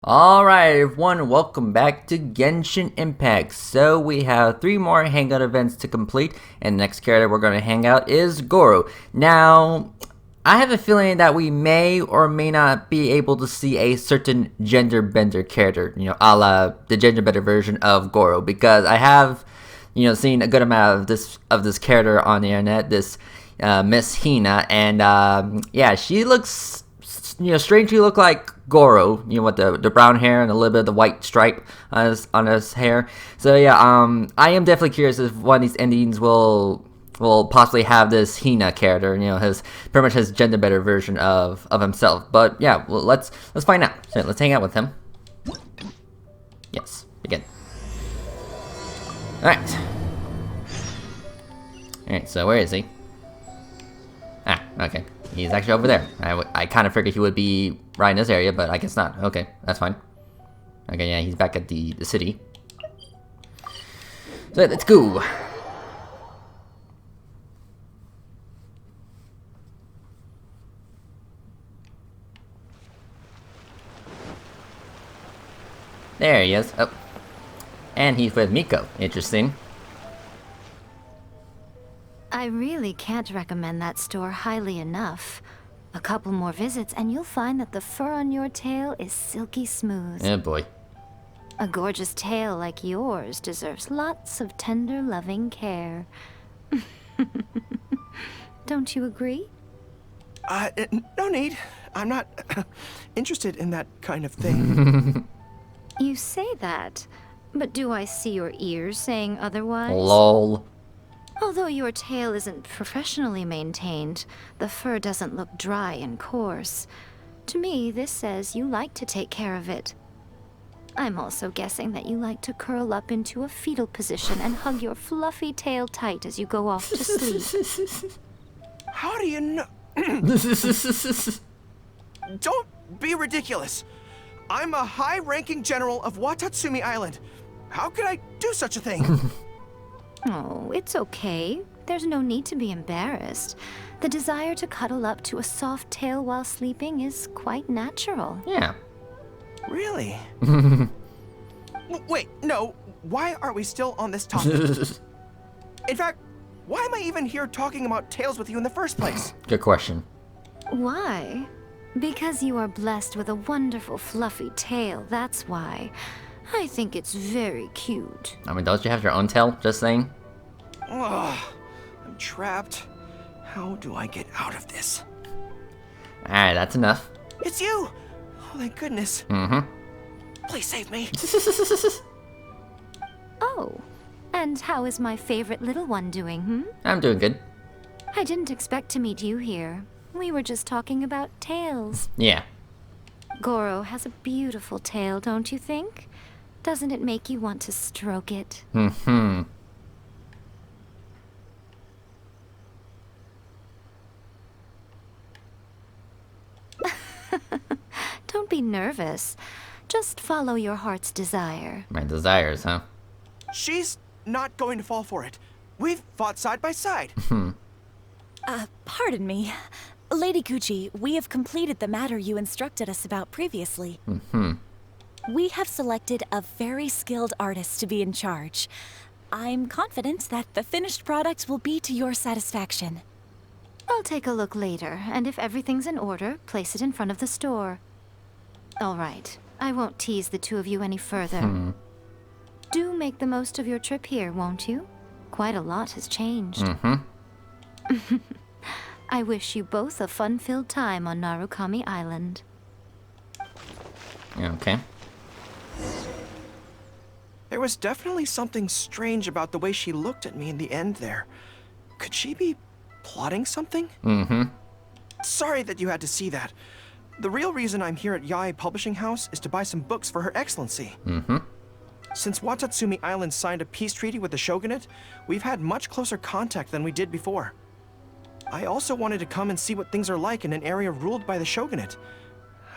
Alright everyone, welcome back to Genshin Impact. So we have 3 more hangout events to complete, and the next character we're going to hang out is Gorou. Now, I have a feeling that we may or may not be able to see a certain gender bender character, a la the gender bender version of Gorou, because I have, seen a good amount of this character on the internet, this Miss Hina, and yeah, she looks, strangely look like Gorou, with the brown hair and a little bit of the white stripe on his hair. So yeah, I am definitely curious if one of these endings will possibly have this Hina character, his pretty much his gender better version of himself. But yeah, well, let's find out. So let's hang out with him. Yes, begin. All right, so where is he? Ah, okay. He's actually over there. I kind of figured he would be right in this area, but I guess not. Okay, that's fine. Okay, yeah, he's back at the city. So let's go. There he is. Oh. And he's with Miko. Interesting. I really can't recommend that store highly enough. A couple more visits and you'll find that the fur on your tail is silky smooth. Oh boy. A gorgeous tail like yours deserves lots of tender, loving care. Don't you agree? No need. I'm not interested in that kind of thing. You say that, but do I see your ears saying otherwise? Lol. Although your tail isn't professionally maintained, the fur doesn't look dry and coarse. To me, this says you like to take care of it. I'm also guessing that you like to curl up into a fetal position and hug your fluffy tail tight as you go off to sleep. How do you know? Don't be ridiculous. I'm a high-ranking general of Watatsumi Island. How could I do such a thing? Oh, it's okay. There's no need to be embarrassed. The desire to cuddle up to a soft tail while sleeping is quite natural. Yeah. Really? Wait, no. Why are we still on this topic? In fact, why am I even here talking about tails with you in the first place? Good question. Why? Because you are blessed with a wonderful fluffy tail, that's why. I think it's very cute. I mean, don't you have your own tail? Just saying. Ugh, I'm trapped. How do I get out of this? Alright, that's enough. It's you! Oh, thank goodness. Mm-hmm. Please save me. Oh, and how is my favorite little one doing, I'm doing good. I didn't expect to meet you here. We were just talking about tails. Yeah. Gorou has a beautiful tail, don't you think? Doesn't it make you want to stroke it? Mm-hmm. Don't be nervous. Just follow your heart's desire. My desires, huh? She's not going to fall for it. We've fought side by side. Pardon me. Lady Gucci, we have completed the matter you instructed us about previously. We have selected a very skilled artist to be in charge. I'm confident that the finished product will be to your satisfaction. I'll take a look later, and if everything's in order, place it in front of the store. All right, I won't tease the two of you any further. Do make the most of your trip here, won't you? Quite a lot has changed. I wish you both a fun-filled time on Narukami Island. Okay. There was definitely something strange about the way she looked at me in the end there. Could she be plotting something? Sorry that you had to see that. The real reason I'm here at Yae Publishing House is to buy some books for Her Excellency. Since Watatsumi Island signed a peace treaty with the shogunate, we've had much closer contact than we did before. I also wanted to come and see what things are like in an area ruled by the shogunate.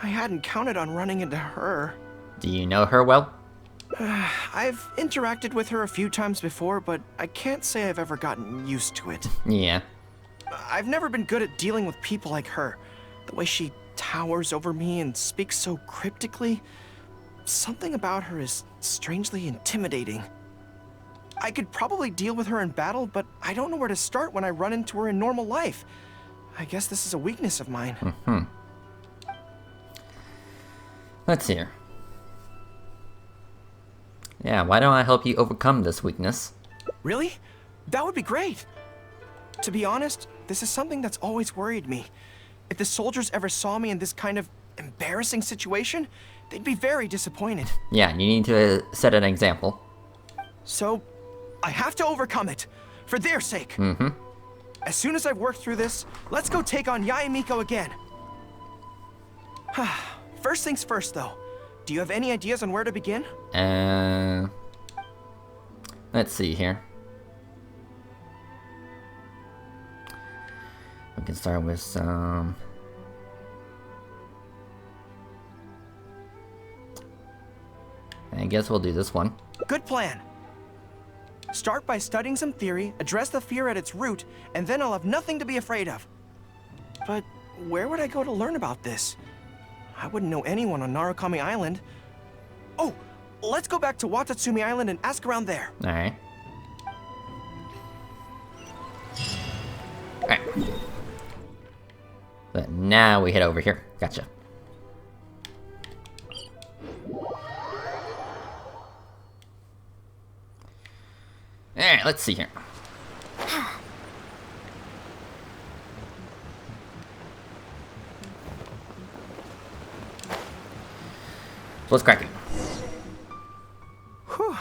I hadn't counted on running into her. Do you know her well? I've interacted with her a few times before, but I can't say I've ever gotten used to it. Yeah. I've never been good at dealing with people like her. The way she towers over me and speaks so cryptically. something about her is strangely intimidating. I could probably deal with her in battle, but I don't know where to start when I run into her in normal life. I guess this is a weakness of mine. Let's see here. Yeah, why don't I help you overcome this weakness? Really? That would be great. To be honest, this is something that's always worried me. If the soldiers ever saw me in this kind of embarrassing situation, they'd be very disappointed. Yeah, you need to set an example. So, I have to overcome it, for their sake. As soon as I've worked through this, let's go take on Yae Miko again. First things first, though. Do you have any ideas on where to begin? Let's see here. We can start with some... I guess we'll do this one. Good plan. Start by studying some theory, address the fear at its root, and then I'll have nothing to be afraid of. But where would I go to learn about this? I wouldn't know anyone on Narukami Island. Oh, let's go back to Watatsumi Island and ask around there. Alright. Alright. But now we head over here. Gotcha. Alright, let's see here. So let's crack it. Whew.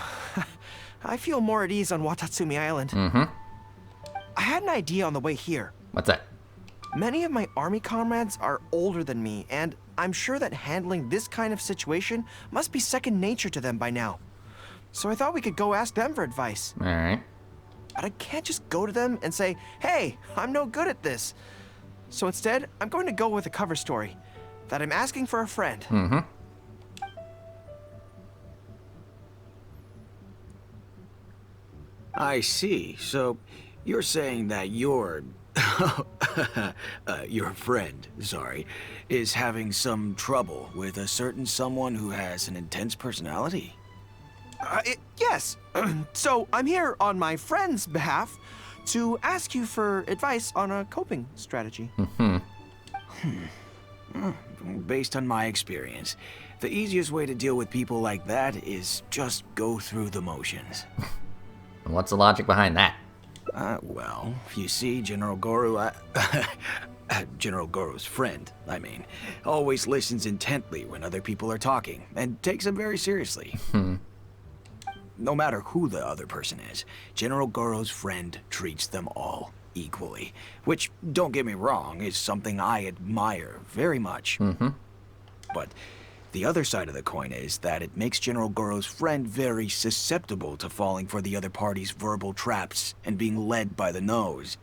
I feel more at ease on Watatsumi Island. I had an idea on the way here. What's that? Many of my army comrades are older than me, and I'm sure that handling this kind of situation must be second nature to them by now. So I thought we could go ask them for advice. Alright. But I can't just go to them and say, hey, I'm no good at this. So instead, I'm going to go with a cover story. That I'm asking for a friend. I see. So, you're saying that your friend, sorry, is having some trouble with a certain someone who has an intense personality? Yes. So I'm here on my friend's behalf to ask you for advice on a coping strategy. Based on my experience, the easiest way to deal with people like that is just go through the motions. What's the logic behind that? Well, you see, General Gorou, General Gorou's friend, I mean, always listens intently when other people are talking, and takes them very seriously. No matter who the other person is, General Gorou's friend treats them all equally. Which, don't get me wrong, is something I admire very much. But the other side of the coin is that it makes General Gorou's friend very susceptible to falling for the other party's verbal traps and being led by the nose.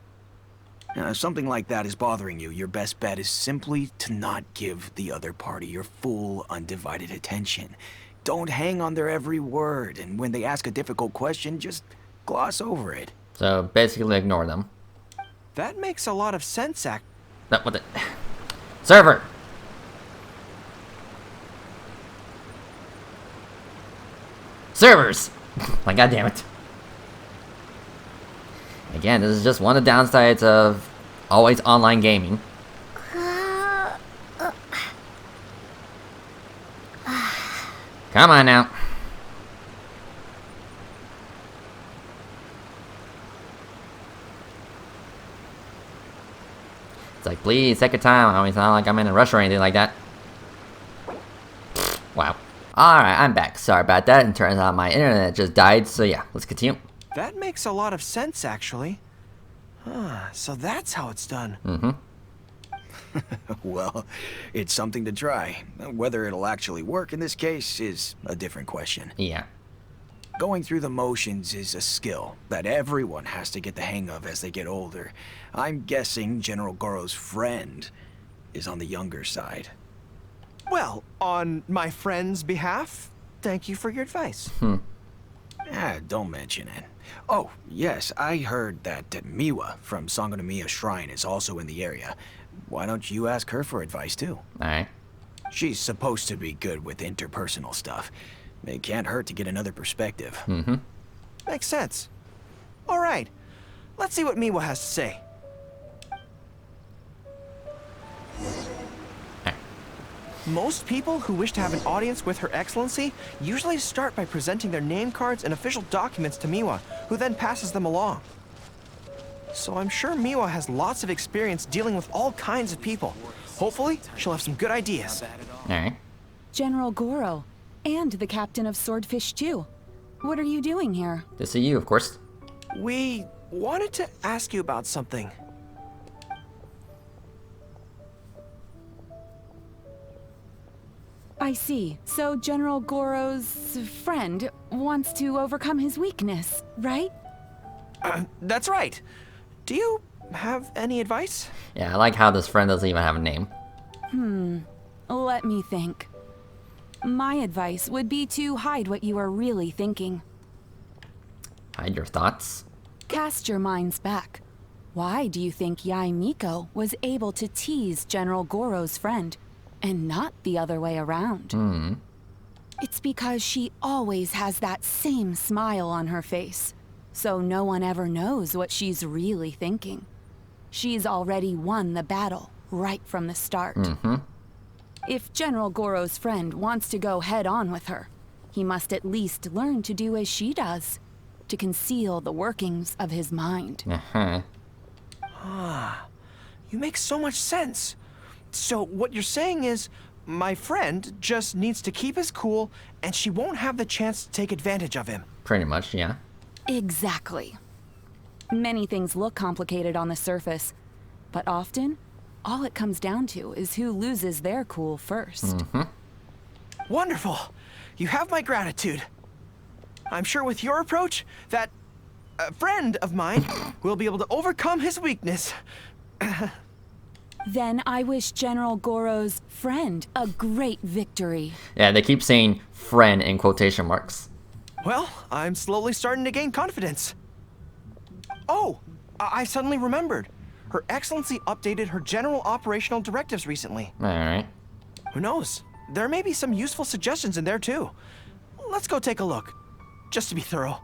If something like that is bothering you, your best bet is simply to not give the other party your full, undivided attention. Don't hang on their every word, and when they ask a difficult question, just gloss over it. So basically ignore them. That makes a lot of sense, That what the server. Servers! My god damn it. Again, this is just one of the downsides of always online gaming. Come on now. It's like, please, take your time. I mean, it's not like I'm in a rush or anything like that. Wow. Alright, I'm back. Sorry about that. And turns out my internet just died. So yeah, let's continue. That makes a lot of sense, actually. So that's how it's done. Well, it's something to try. Whether it'll actually work in this case is a different question. Yeah. Going through the motions is a skill that everyone has to get the hang of as they get older. I'm guessing General Gorou's friend is on the younger side. Well, on my friend's behalf, thank you for your advice. Don't mention it. Oh, yes, I heard that Miwa from Sangonomiya Shrine is also in the area. Why don't you ask her for advice, too? Alright. She's supposed to be good with interpersonal stuff. It can't hurt to get another perspective. Makes sense. All right, let's see what Miwa has to say. Most people who wish to have an audience with Her Excellency usually start by presenting their name cards and official documents to Miwa, who then passes them along. So I'm sure Miwa has lots of experience dealing with all kinds of people. Hopefully, she'll have some good ideas. Alright. General Gorou, and the captain of Swordfish too. What are you doing here? To see you, of course. We wanted to ask you about something. I see. So General Gorou's friend wants to overcome his weakness, right? That's right. Do you have any advice? Yeah, I like how this friend doesn't even have a name. Let me think. My advice would be to hide what you are really thinking. Hide your thoughts. Cast your minds back. Why do you think Yae Miko was able to tease General Gorou's friend, and not the other way around? It's because she always has that same smile on her face, so no one ever knows what she's really thinking. She's already won the battle right from the start. If General Gorou's friend wants to go head-on with her, he must at least learn to do as she does, to conceal the workings of his mind. You make so much sense. So what you're saying is, my friend just needs to keep his cool, and she won't have the chance to take advantage of him. Pretty much, yeah. Exactly. Many things look complicated on the surface, but often, all it comes down to is who loses their cool first. Wonderful. You have my gratitude. I'm sure with your approach, that friend of mine will be able to overcome his weakness. Then I wish General Gorou's friend a great victory. Yeah, they keep saying friend in quotation marks. Well, I'm slowly starting to gain confidence. Oh, I suddenly remembered. Her Excellency updated her general operational directives recently. Alright. Who knows? There may be some useful suggestions in there too. Let's go take a look, just to be thorough.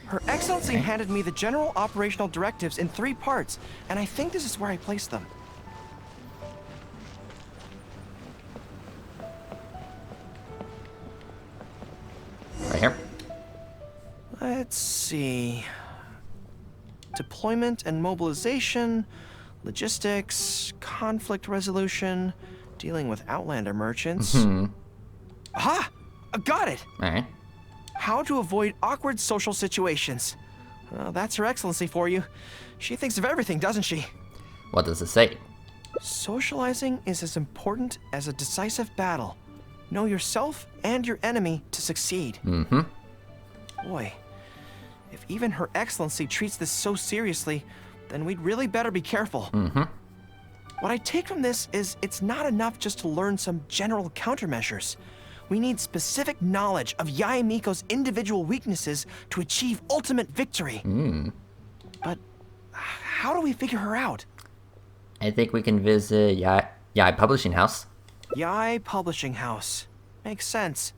Her Excellency handed me the general operational directives in 3 parts, and I think this is where I placed them. Right here. Let's see. Deployment and mobilization, logistics, conflict resolution, dealing with Outlander merchants. Aha! Got it! Alright. How to avoid awkward social situations. Well, that's Her Excellency for you. She thinks of everything, doesn't she? What does it say? Socializing is as important as a decisive battle. Know yourself and your enemy to succeed. Boy, if even Her Excellency treats this so seriously, then we'd really better be careful. What I take from this is it's not enough just to learn some general countermeasures. We need specific knowledge of Yae Miko's individual weaknesses to achieve ultimate victory. But how do we figure her out? I think we can visit Yae Publishing House. Yae Publishing House. Makes sense.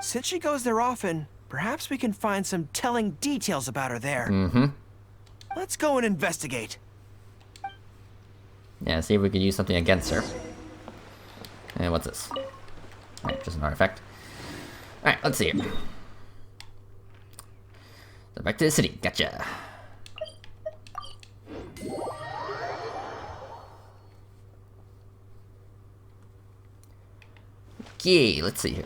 Since she goes there often, perhaps we can find some telling details about her there. Let's go and investigate. Yeah, see if we can use something against her. And what's this? Alright, just an artifact. Alright, let's see it. So back to the city. Gotcha. Okay, let's see here.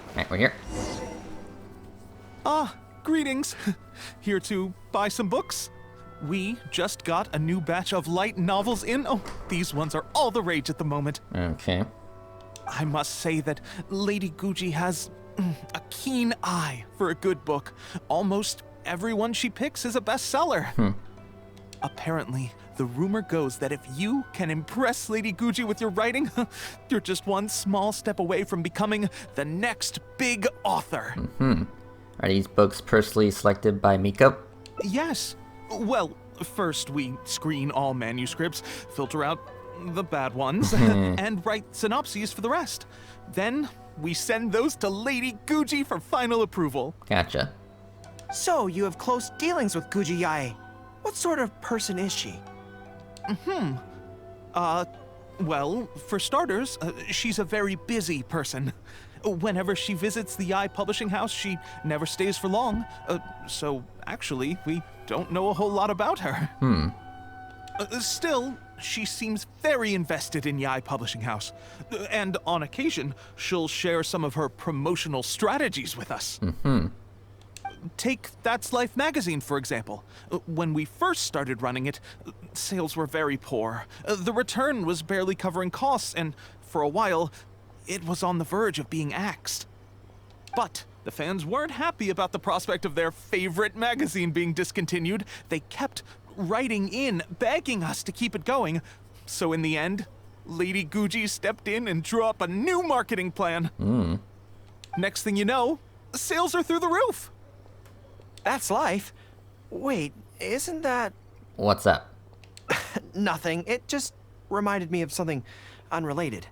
Alright, we're here. Ah, greetings. Here to buy some books? We just got a new batch of light novels in. Oh, these ones are all the rage at the moment. Okay. I must say that Lady Gucci has a keen eye for a good book. Almost everyone she picks is a bestseller. Apparently, the rumor goes that if you can impress Lady Guji with your writing, you're just one small step away from becoming the next big author. Are these books personally selected by Miko? Yes. Well, first we screen all manuscripts, filter out the bad ones, and write synopses for the rest. Then we send those to Lady Guji for final approval. Gotcha. So, you have close dealings with Guji Yae. What sort of person is she? Well, for starters, she's a very busy person. Whenever she visits the Yae publishing house, she never stays for long. So, actually, we don't know a whole lot about her. Still, she seems very invested in Yae publishing house. And on occasion, she'll share some of her promotional strategies with us. Take That's Life magazine, for example. When we first started running it, sales were very poor. The return was barely covering costs, and for a while, it was on the verge of being axed. But the fans weren't happy about the prospect of their favorite magazine being discontinued. They kept writing in, begging us to keep it going. So in the end, Lady Guji stepped in and drew up a new marketing plan. Next thing you know, sales are through the roof. That's Life. Wait, isn't that... What's up? Nothing. It just reminded me of something unrelated.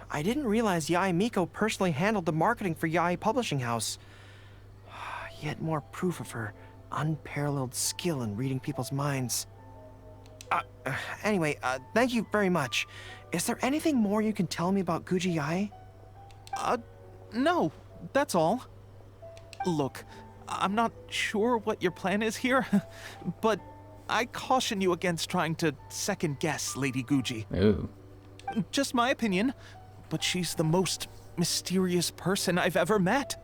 I didn't realize Yae Miko personally handled the marketing for Yae Publishing House. Yet more proof of her unparalleled skill in reading people's minds. Anyway, thank you very much. Is there anything more you can tell me about Guji Yae? No, that's all. Look, I'm not sure what your plan is here, but I caution you against trying to second-guess Lady Guji. Ooh. Just my opinion, but she's the most mysterious person I've ever met.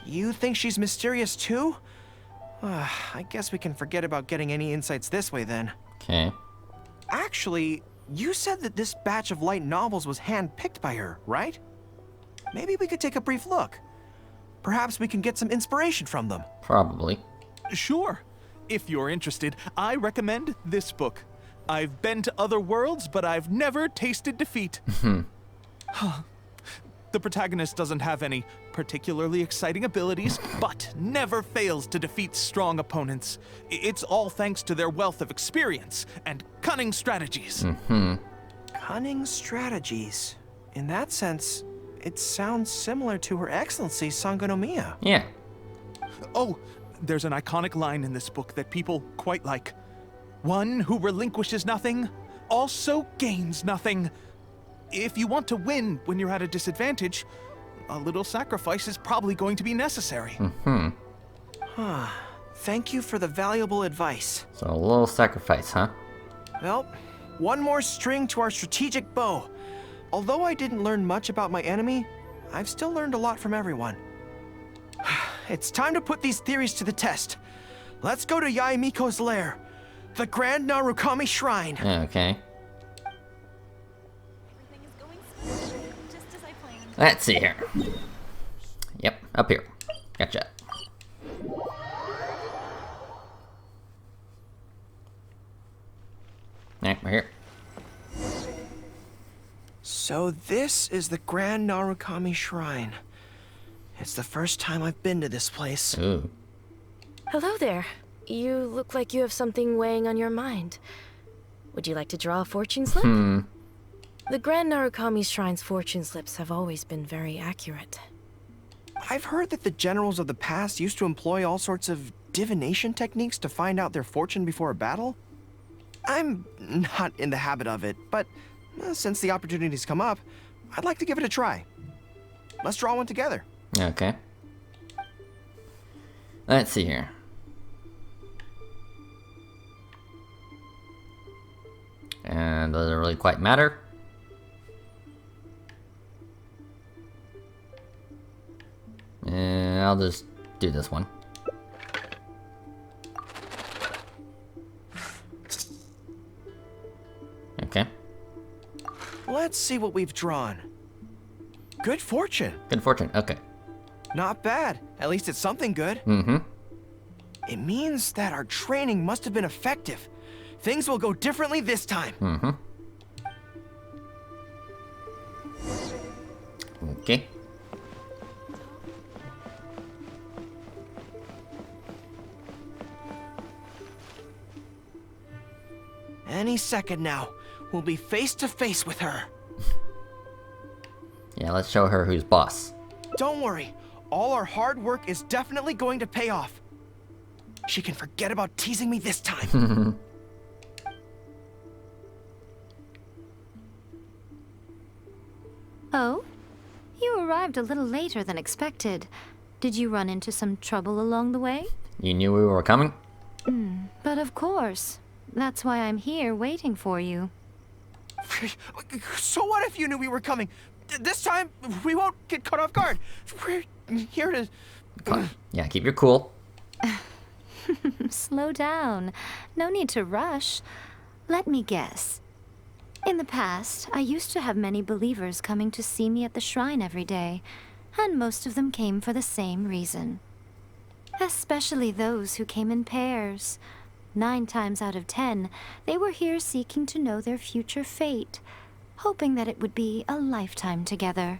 You think she's mysterious too? I guess we can forget about getting any insights this way then. Okay. Actually, you said that this batch of light novels was hand-picked by her, right? Maybe we could take a brief look. Perhaps we can get some inspiration from them. Probably. Sure. If you're interested, I recommend this book. I've been to other worlds, but I've never tasted defeat. The protagonist doesn't have any particularly exciting abilities, but never fails to defeat strong opponents. It's all thanks to their wealth of experience and cunning strategies. Cunning strategies. In that sense, it sounds similar to Her Excellency Sangonomiya. Yeah. Oh, there's an iconic line in this book that people quite like. One who relinquishes nothing also gains nothing. If you want to win when you're at a disadvantage, a little sacrifice is probably going to be necessary. Thank you for the valuable advice. So a little sacrifice, huh? Well, one more string to our strategic bow. Although I didn't learn much about my enemy, I've still learned a lot from everyone. It's time to put these theories to the test. Let's go to Yae Miko's lair, the Grand Narukami Shrine. Okay. Everything is going smoothly, just as I planned. Let's see here. Yep, up here. Gotcha. Right, we're here. So this is the Grand Narukami Shrine. It's the first time I've been to this place. Ooh. Hello there. You look like you have something weighing on your mind. Would you like to draw a fortune slip? The Grand Narukami Shrine's fortune slips have always been very accurate. I've heard that the generals of the past used to employ all sorts of divination techniques to find out their fortune before a battle. I'm not in the habit of it, but since the opportunity's come up, I'd like to give it a try. Let's draw one together. Okay. Let's see here. And doesn't really quite matter. And I'll just do this one. Okay. Let's see what we've drawn. Good fortune. Good fortune. Okay. Not bad. At least it's something good. It means that our training must have been effective. Things will go differently this time. Okay. Any second now, we'll be face to face with her. Yeah, let's show her who's boss. Don't worry, all our hard work is definitely going to pay off. She can forget about teasing me this time. Oh? You arrived a little later than expected. Did you run into some trouble along the way? You knew we were coming? But of course. That's why I'm here waiting for you. So what if you knew we were coming? This time, we won't get caught off guard. We're here to... Yeah, keep your cool. Slow down. No need to rush. Let me guess. In the past, I used to have many believers coming to see me at the shrine every day, and most of them came for the same reason. Especially those who came in pairs. 9 times out of 10, they were here seeking to know their future fate, hoping that it would be a lifetime together.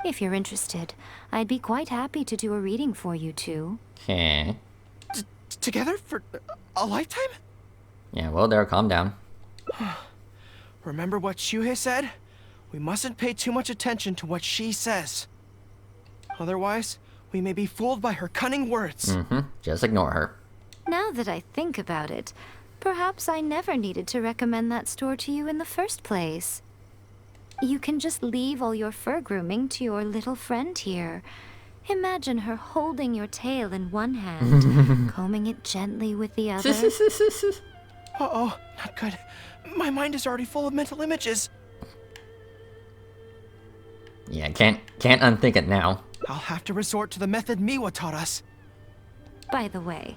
If you're interested, I'd be quite happy to do a reading for you two. Okay. Together for a lifetime? Yeah, well, there, calm down. Remember what Shuhei said? We mustn't pay too much attention to what she says. Otherwise, we may be fooled by her cunning words. Just ignore her. Now that I think about it, perhaps I never needed to recommend that store to you in the first place. You can just leave all your fur grooming to your little friend here. Imagine her holding your tail in one hand, combing it gently with the other. Uh-oh, not good. My mind is already full of mental images. Yeah, can't unthink it now. I'll have to resort to the method Miwa taught us. By the way,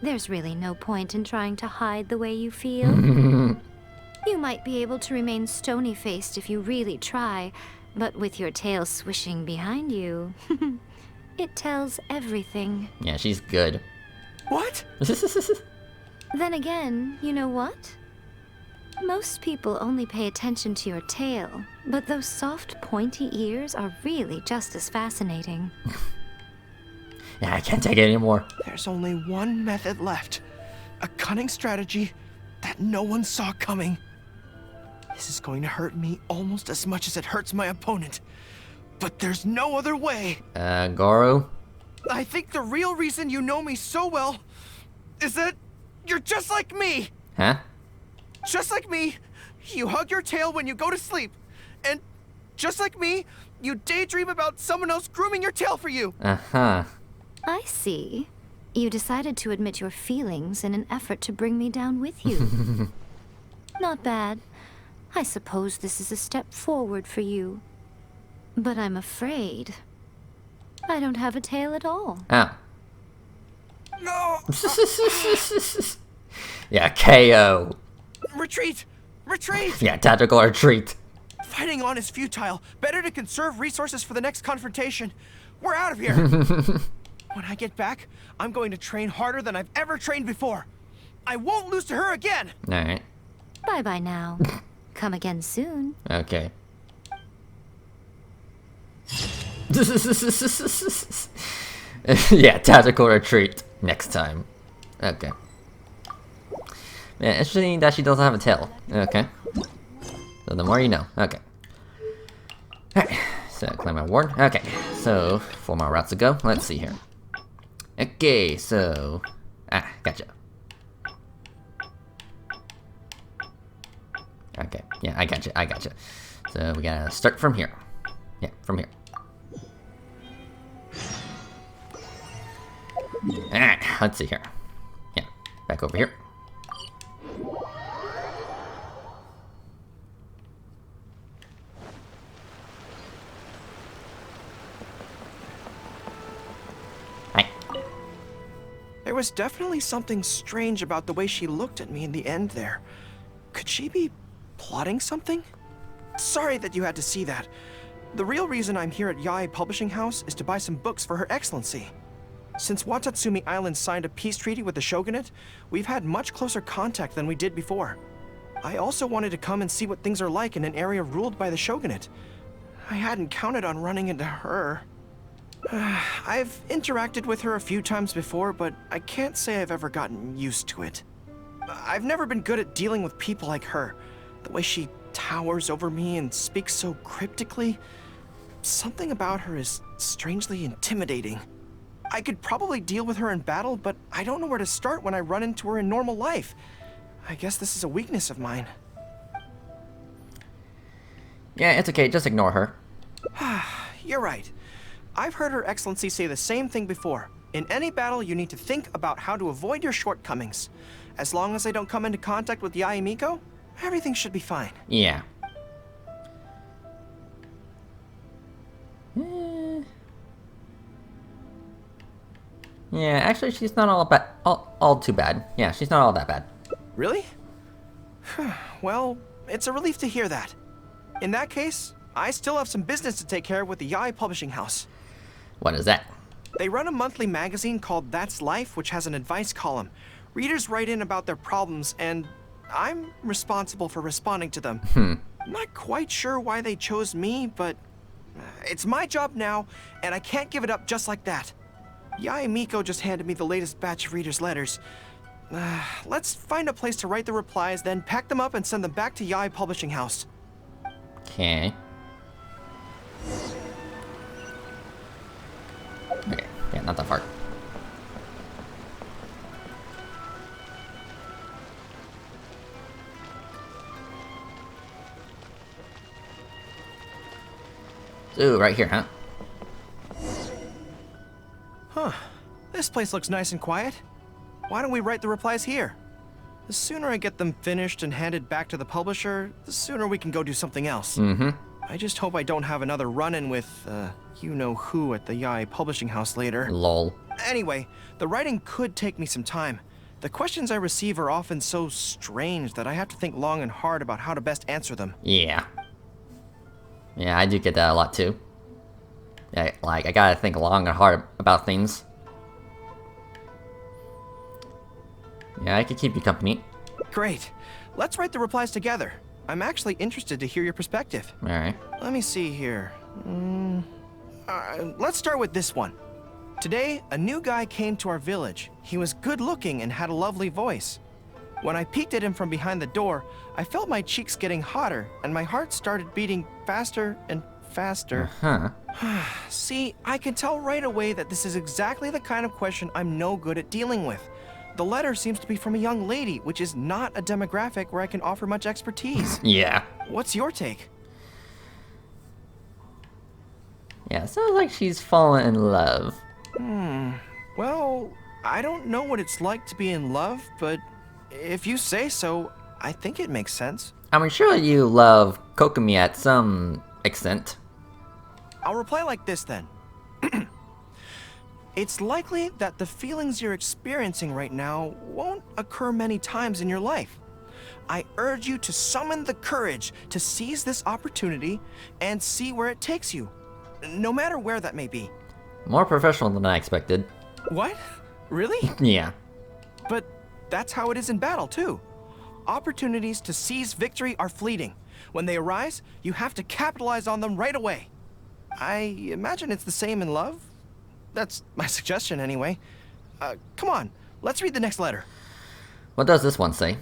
there's really no point in trying to hide the way you feel. You might be able to remain stony-faced if you really try, but with your tail swishing behind you, it tells everything. Yeah, she's good. What? Then again, you know what? Most people only pay attention to your tail, but those soft, pointy ears are really just as fascinating. Yeah, I can't take it anymore. There's only one method left. A cunning strategy that no one saw coming. This is going to hurt me almost as much as it hurts my opponent. But there's no other way. Gorou? I think the real reason you know me so well is that you're just like me. Huh? Just like me, you hug your tail when you go to sleep. And just like me, you daydream about someone else grooming your tail for you. Uh-huh. I see. You decided to admit your feelings in an effort to bring me down with you. Not bad. I suppose this is a step forward for you. But I'm afraid I don't have a tail at all. Oh. No! Yeah, KO. Retreat! Retreat! Yeah, tactical retreat. Fighting on is futile. Better to conserve resources for the next confrontation. We're out of here! When I get back, I'm going to train harder than I've ever trained before. I won't lose to her again! Alright. Bye-bye now. Come again soon. Okay. Yeah, tactical retreat. Next time. Okay. Yeah, interesting that she doesn't have a tail. Okay. So the more you know. Okay. Alright. So claim my ward. Okay. So 4 more routes to go. Let's see here. Okay, so gotcha. Okay, yeah, I gotcha. So we gotta start from here. Yeah, from here. Alright, let's see here. Yeah, back over here. Hi. There was definitely something strange about the way she looked at me in the end there. Could she be plotting something? Sorry that you had to see that. The real reason I'm here at Yae Publishing House is to buy some books for Her Excellency. Since Watatsumi Island signed a peace treaty with the shogunate, we've had much closer contact than we did before. I also wanted to come and see what things are like in an area ruled by the shogunate. I hadn't counted on running into her. I've interacted with her a few times before, but I can't say I've ever gotten used to it. I've never been good at dealing with people like her. The way she towers over me and speaks so cryptically. Something about her is strangely intimidating. I could probably deal with her in battle, but I don't know where to start when I run into her in normal life. I guess this is a weakness of mine. Yeah, it's okay, just ignore her. You're right. I've heard Her Excellency say the same thing before. In any battle, you need to think about how to avoid your shortcomings. As long as I don't come into contact with Yae Miko, everything should be fine. Yeah. Yeah, actually, she's not all too bad. Yeah, she's not all that bad. Really? Well, it's a relief to hear that. In that case, I still have some business to take care of with the Yae Publishing House. What is that? They run a monthly magazine called That's Life, which has an advice column. Readers write in about their problems, and I'm responsible for responding to them. I'm not quite sure why they chose me, but it's my job now, and I can't give it up just like that. Yae Miko just handed me the latest batch of readers' letters. Let's find a place to write the replies, then pack them up and send them back to Yae Publishing House. Okay. Okay, yeah, not that far. Ooh, right here, huh? Huh. This place looks nice and quiet. Why don't we write the replies here? The sooner I get them finished and handed back to the publisher, the sooner we can go do something else. I just hope I don't have another run-in with, you-know-who at the Yae Publishing House later. Lol. Anyway, the writing could take me some time. The questions I receive are often so strange that I have to think long and hard about how to best answer them. Yeah. Yeah, I do get that a lot too. Yeah, like, I gotta think long and hard about things. Yeah, I could keep you company. Great. Let's write the replies together. I'm actually interested to hear your perspective. Alright. Let me see here. Let's start with this one. Today, a new guy came to our village. He was good-looking and had a lovely voice. When I peeked at him from behind the door, I felt my cheeks getting hotter, and my heart started beating faster and faster. See, I can tell right away that this is exactly the kind of question I'm no good at dealing with. The letter seems to be from a young lady, which is not a demographic where I can offer much expertise. Yeah. What's your take? Yeah, sounds like she's fallen in love. Well, I don't know what it's like to be in love, but if you say so, I think it makes sense. I mean, surely you love Kokomi at some extent. I'll reply like this then. It's likely that the feelings you're experiencing right now won't occur many times in your life. I urge you to summon the courage to seize this opportunity and see where it takes you, no matter where that may be. More professional than I expected. What? Really? Yeah. But that's how it is in battle, too. Opportunities to seize victory are fleeting. When they arise, you have to capitalize on them right away. I imagine it's the same in love. That's my suggestion, anyway. Come on, let's read the next letter. What does this one say?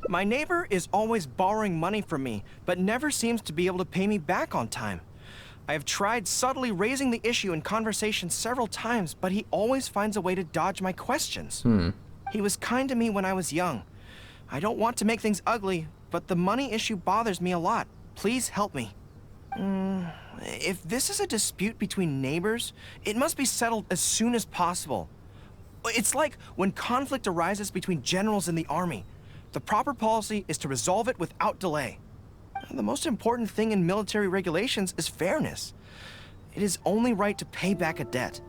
My neighbor is always borrowing money from me, but never seems to be able to pay me back on time. I have tried subtly raising the issue in conversation several times, but he always finds a way to dodge my questions. He was kind to me when I was young. I don't want to make things ugly, but the money issue bothers me a lot. Please help me. If this is a dispute between neighbors, it must be settled as soon as possible. It's like when conflict arises between generals in the army. The proper policy is to resolve it without delay. The most important thing in military regulations is fairness. It is only right to pay back a debt.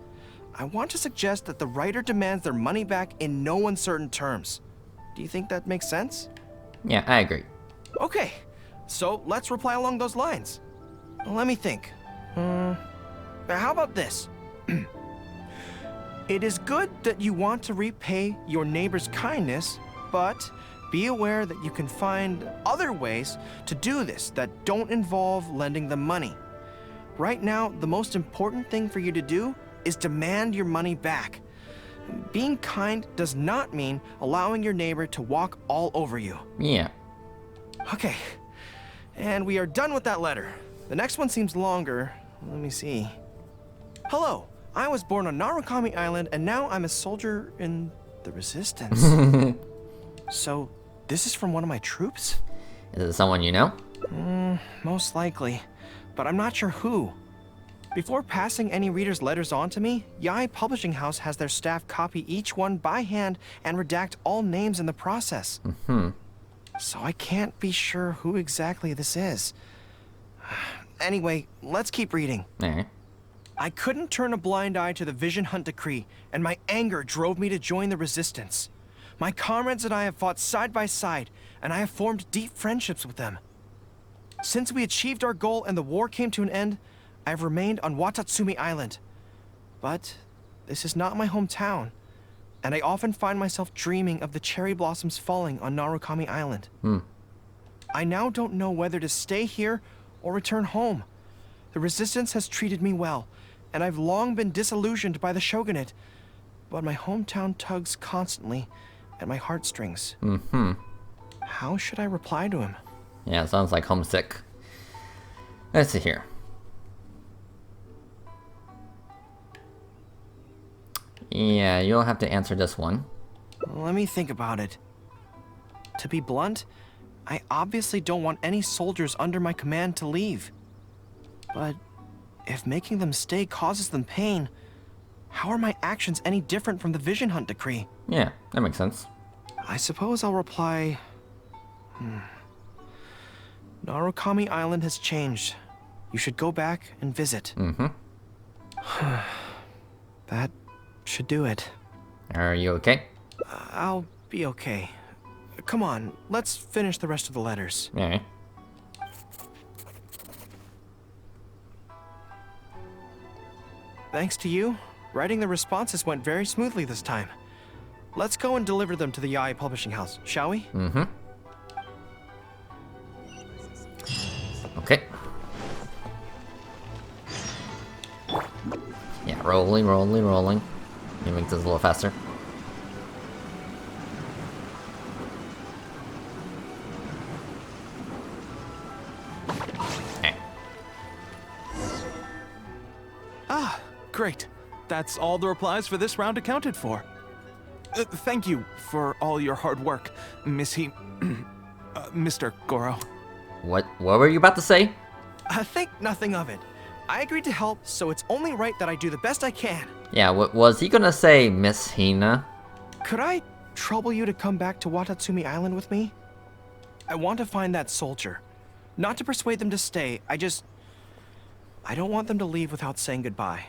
I want to suggest that the writer demands their money back in no uncertain terms. Do you think that makes sense? Yeah, I agree. Okay, so let's reply along those lines. Let me think. How about this? It is good that you want to repay your neighbor's kindness, but be aware that you can find other ways to do this that don't involve lending them money. Right now, the most important thing for you to do is demand your money back. Being kind does not mean allowing your neighbor to walk all over you. Yeah. Okay, and we are done with that letter. The next one seems longer. Let me see. Hello, I was born on Narukami Island, and now I'm a soldier in the Resistance. So, this is from one of my troops? Is it someone you know? Most likely, but I'm not sure who. Before passing any reader's letters on to me, Yae Publishing House has their staff copy each one by hand and redact all names in the process. So I can't be sure who exactly this is. Anyway, let's keep reading. Alright. I couldn't turn a blind eye to the Vision Hunt Decree, and my anger drove me to join the Resistance. My comrades and I have fought side by side, and I have formed deep friendships with them. Since we achieved our goal and the war came to an end, I have remained on Watatsumi Island. But this is not my hometown, and I often find myself dreaming of the cherry blossoms falling on Narukami Island. I now don't know whether to stay here or return home. The Resistance has treated me well, and I've long been disillusioned by the Shogunate, but my hometown tugs constantly at my heartstrings. How should I reply to him? Yeah, sounds like homesick. Let's see here. Yeah, you'll have to answer this one. Let me think about it. To be blunt, I obviously don't want any soldiers under my command to leave. But if making them stay causes them pain, how are my actions any different from the Vision Hunt Decree? Yeah, that makes sense. I suppose I'll reply... Narukami Island has changed. You should go back and visit. That should do it. Are you okay? I'll be okay. Come on, let's finish the rest of the letters. Alright. Thanks to you, writing the responses went very smoothly this time. Let's go and deliver them to the Yae Publishing House, shall we? Okay. Yeah, rolling. Let me make this a little faster. Okay. Ah, great. That's all the replies for this round accounted for. Thank you for all your hard work, Mr. Gorou. What were you about to say? Think nothing of it. I agreed to help, so it's only right that I do the best I can. Yeah, what was he gonna say, Miss Hina? Could I trouble you to come back to Watatsumi Island with me? I want to find that soldier. Not to persuade them to stay, I don't want them to leave without saying goodbye.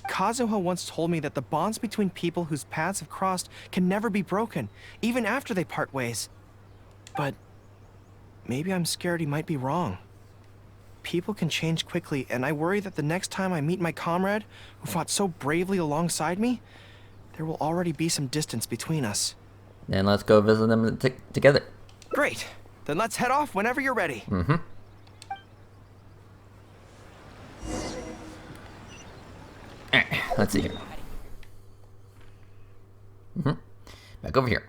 Kazuha once told me that the bonds between people whose paths have crossed can never be broken, even after they part ways. But maybe I'm scared he might be wrong. People can change quickly, and I worry that the next time I meet my comrade, who fought so bravely alongside me, there will already be some distance between us. Then let's go visit them together. Great. Then let's head off whenever you're ready. Alright, let's see here. Back over here.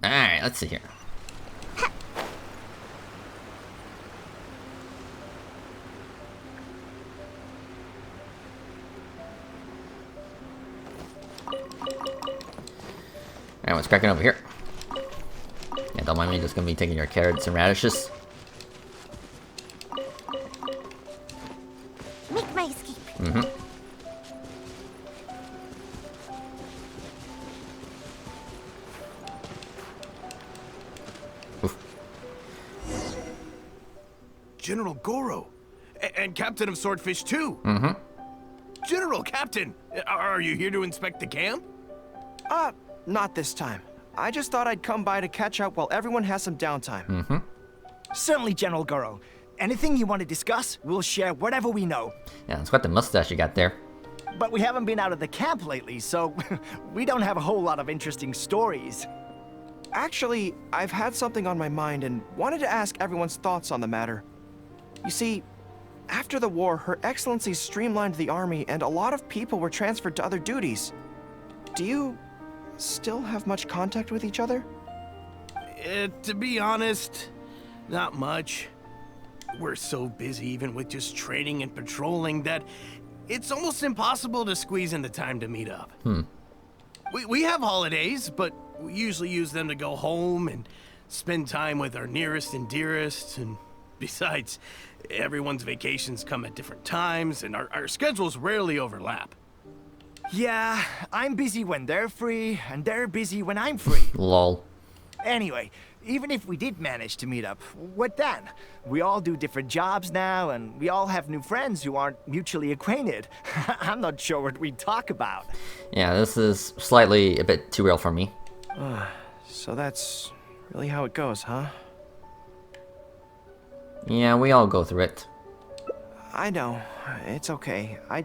Alright, let's see here. Alright, what's cracking over here? Yeah, don't mind me, just gonna be taking your carrots and radishes. Make my escape. General Gorou. And Captain of Swordfish too. General Captain, are you here to inspect the camp? Not this time. I just thought I'd come by to catch up while everyone has some downtime. Certainly, General Gorou. Anything you want to discuss, we'll share whatever we know. Yeah, it's quite the mustache you got there. But we haven't been out of the camp lately, so we don't have a whole lot of interesting stories. Actually, I've had something on my mind and wanted to ask everyone's thoughts on the matter. You see, after the war, Her Excellency streamlined the army and a lot of people were transferred to other duties. Do you still have much contact with each other? To be honest, not much. We're so busy even with just training and patrolling that it's almost impossible to squeeze in the time to meet up. We have holidays, but we usually use them to go home and spend time with our nearest and dearest. And besides, everyone's vacations come at different times and our schedules rarely overlap. Yeah, I'm busy when they're free, and they're busy when I'm free. Lol. Anyway, even if we did manage to meet up, what then? We all do different jobs now, and we all have new friends who aren't mutually acquainted. I'm not sure what we'd talk about. Yeah, this is slightly a bit too real for me. So that's really how it goes, huh? Yeah, we all go through it. I know. It's okay. It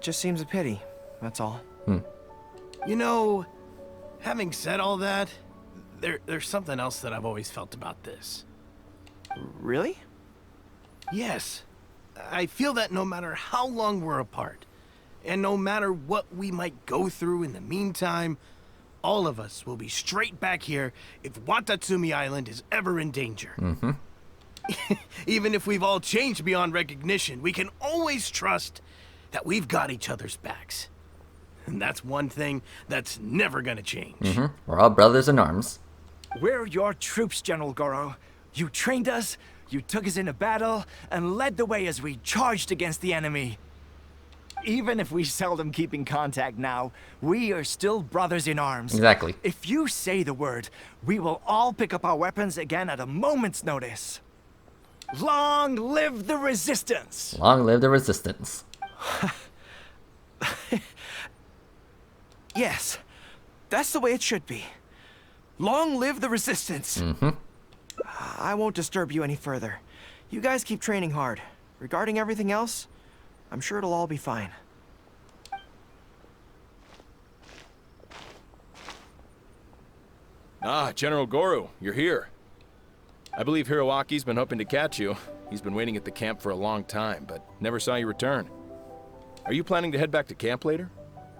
just seems a pity. That's all. You know, having said all that, there's something else that I've always felt about this. Really? Yes. I feel that no matter how long we're apart, and no matter what we might go through in the meantime, all of us will be straight back here if Watatsumi Island is ever in danger. Even if we've all changed beyond recognition, we can always trust that we've got each other's backs. And that's one thing that's never gonna change. We're all brothers in arms. We're your troops, General Gorou. You trained us, you took us into battle, and led the way as we charged against the enemy. Even if we seldom keep in contact now, we are still brothers in arms. Exactly. If you say the word, we will all pick up our weapons again at a moment's notice. Long live the resistance! Long live the resistance. Yes. That's the way it should be. Long live the resistance! I won't disturb you any further. You guys keep training hard. Regarding everything else, I'm sure it'll all be fine. Ah, General Gorou, you're here. I believe Hiroaki's been hoping to catch you. He's been waiting at the camp for a long time, but never saw you return. Are you planning to head back to camp later?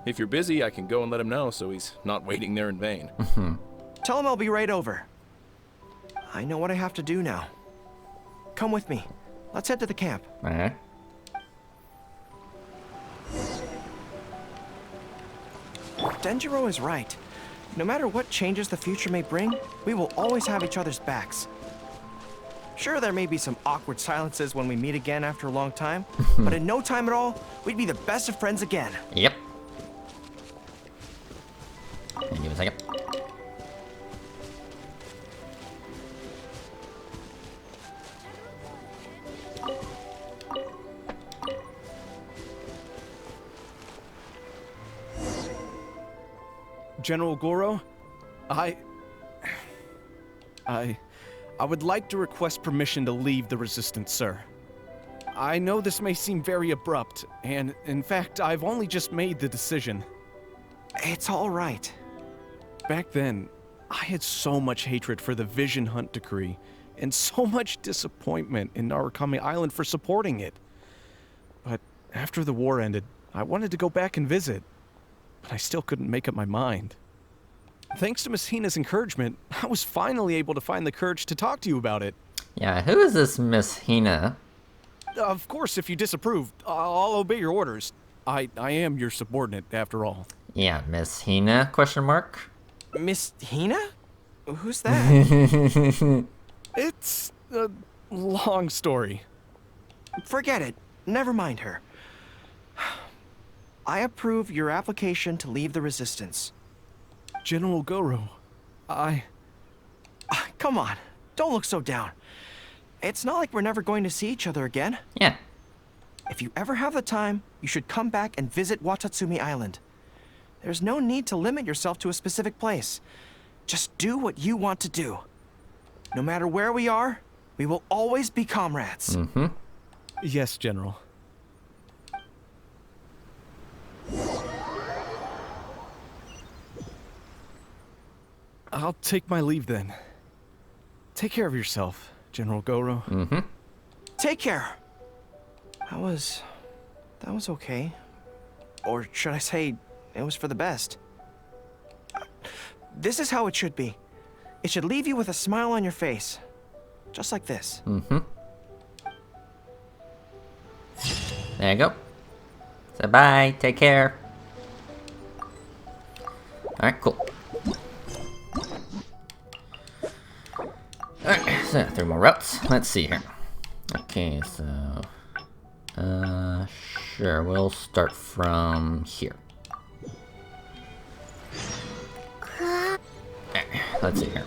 If you're busy, I can go and let him know so he's not waiting there in vain. Tell him I'll be right over. I know what I have to do now. Come with me. Let's head to the camp. Alright. Denjiro is right. No matter what changes the future may bring, we will always have each other's backs. Sure, there may be some awkward silences when we meet again after a long time, but in no time at all, we'd be the best of friends again. Yep. Give me a second. General Gorou, I would like to request permission to leave the Resistance, sir. I know this may seem very abrupt, and in fact, I've only just made the decision. It's all right. Back then, I had so much hatred for the Vision Hunt decree, and so much disappointment in Narukami Island for supporting it. But after the war ended, I wanted to go back and visit, but I still couldn't make up my mind. Thanks to Miss Hina's encouragement, I was finally able to find the courage to talk to you about it. Yeah, who is this Miss Hina? Of course, if you disapprove, I'll obey your orders. I am your subordinate, after all. Yeah, Miss Hina, question mark? Miss Hina? Who's that? It's a long story. Forget it. Never mind her. I approve your application to leave the Resistance. General Gorou, Come on, don't look so down. It's not like we're never going to see each other again. Yeah. If you ever have the time, you should come back and visit Watatsumi Island. There's no need to limit yourself to a specific place. Just do what you want to do. No matter where we are, We will always be comrades. Yes, General. I'll take my leave then. Take care of yourself, General Gorou. Take care. That was okay. Or should I say, it was for the best. This is how it should be. It should leave you with a smile on your face. Just like this. There you go. So bye. Take care. Alright, cool. Alright, so 3 more routes. Let's see here. Okay, so... sure, we'll start from here. Alright, let's see here.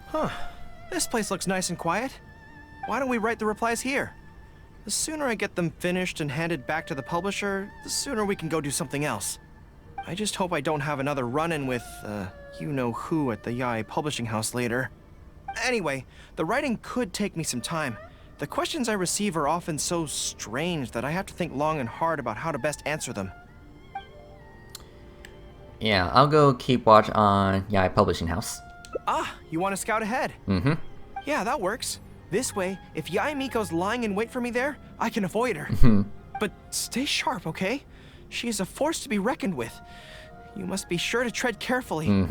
Huh. This place looks nice and quiet. Why don't we write the replies here? The sooner I get them finished and handed back to the publisher, the sooner we can go do something else. I just hope I don't have another run-in with, you-know-who at the Yae publishing house later. Anyway, the writing could take me some time. The questions I receive are often so strange that I have to think long and hard about how to best answer them. Yeah, I'll go keep watch on Yae Publishing House. Ah, you want to scout ahead? Yeah, that works. This way, if Yae Miko's lying in wait for me there, I can avoid her. But stay sharp, okay? She is a force to be reckoned with. You must be sure to tread carefully.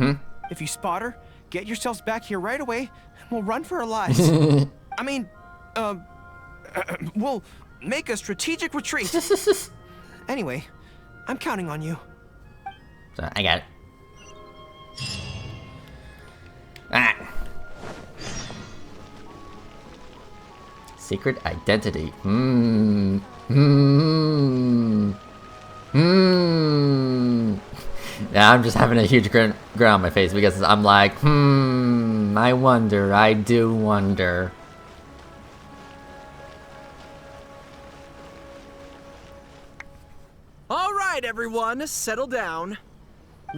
If you spot her, get yourselves back here right away, and we'll run for our lives. I mean, we'll make a strategic retreat. Anyway, I'm counting on you. So, I got it. Ah. Secret identity. Yeah, I'm just having a huge grin on my face because I'm like, I wonder, I do wonder. All right, everyone, settle down.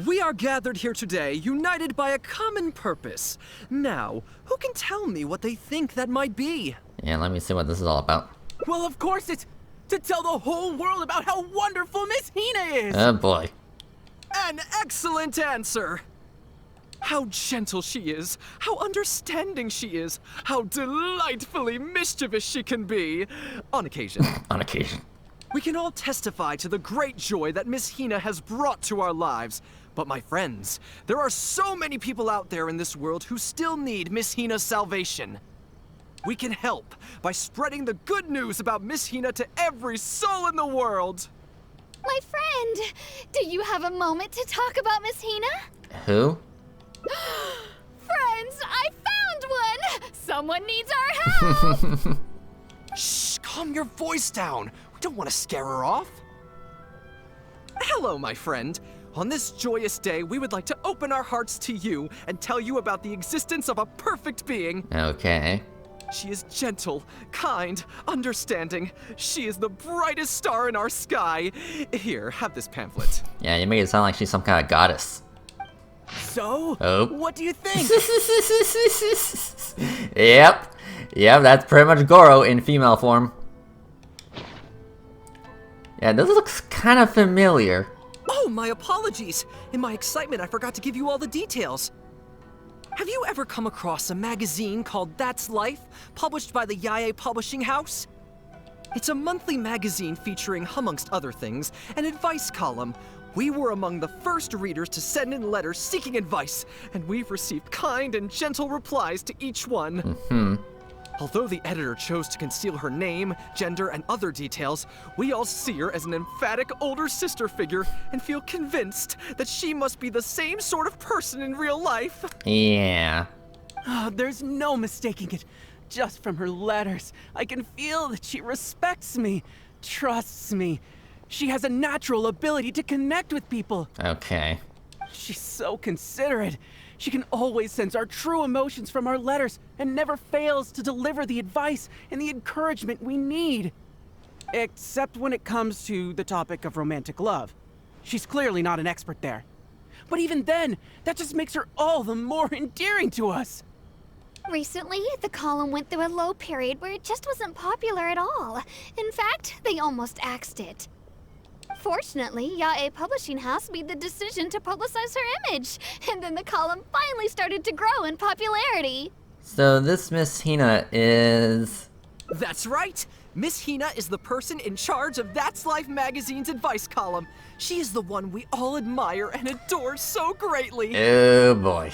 We are gathered here today, united by a common purpose. Now, who can tell me what they think that might be? Yeah, let me see what this is all about. Well, of course, it's to tell the whole world about how wonderful Miss Hina is! Oh boy. An excellent answer! How gentle she is, how understanding she is, how delightfully mischievous she can be. On occasion. On occasion. We can all testify to the great joy that Miss Hina has brought to our lives. But my friends, there are so many people out there in this world who still need Miss Hina's salvation. We can help by spreading the good news about Miss Hina to every soul in the world. My friend, do you have a moment to talk about Miss Hina? Who? Friends, I found one! Someone needs our help! Shh, calm your voice down. We don't want to scare her off. Hello, my friend. On this joyous day, we would like to open our hearts to you and tell you about the existence of a perfect being. Okay. She is gentle, kind, understanding. She is the brightest star in our sky. Here, have this pamphlet. Yeah, you made it sound like she's some kind of goddess. So, Oh. what do you think? Yep, that's pretty much Gorou in female form. Yeah, this looks kind of familiar. Oh, my apologies. In my excitement, I forgot to give you all the details. Have you ever come across a magazine called That's Life, published by the Yae Publishing House? It's a monthly magazine featuring, amongst other things, an advice column. We were among the first readers to send in letters seeking advice, and we've received kind and gentle replies to each one. Although the editor chose to conceal her name, gender, and other details, we all see her as an emphatic older sister figure and feel convinced that she must be the same sort of person in real life. Yeah. There's no mistaking it. Just from her letters, I can feel that she respects me, trusts me. She has a natural ability to connect with people. Okay. She's so considerate. She can always sense our true emotions from our letters and never fails to deliver the advice and the encouragement we need. Except when it comes to the topic of romantic love. She's clearly not an expert there. But even then, that just makes her all the more endearing to us. Recently, the column went through a low period where it just wasn't popular at all. In fact, they almost axed it. Fortunately, Yae Publishing House made the decision to publicize her image, and then the column finally started to grow in popularity. So this Miss Hina is... That's right! Miss Hina is the person in charge of That's Life magazine's advice column. She is the one we all admire and adore so greatly. Oh boy.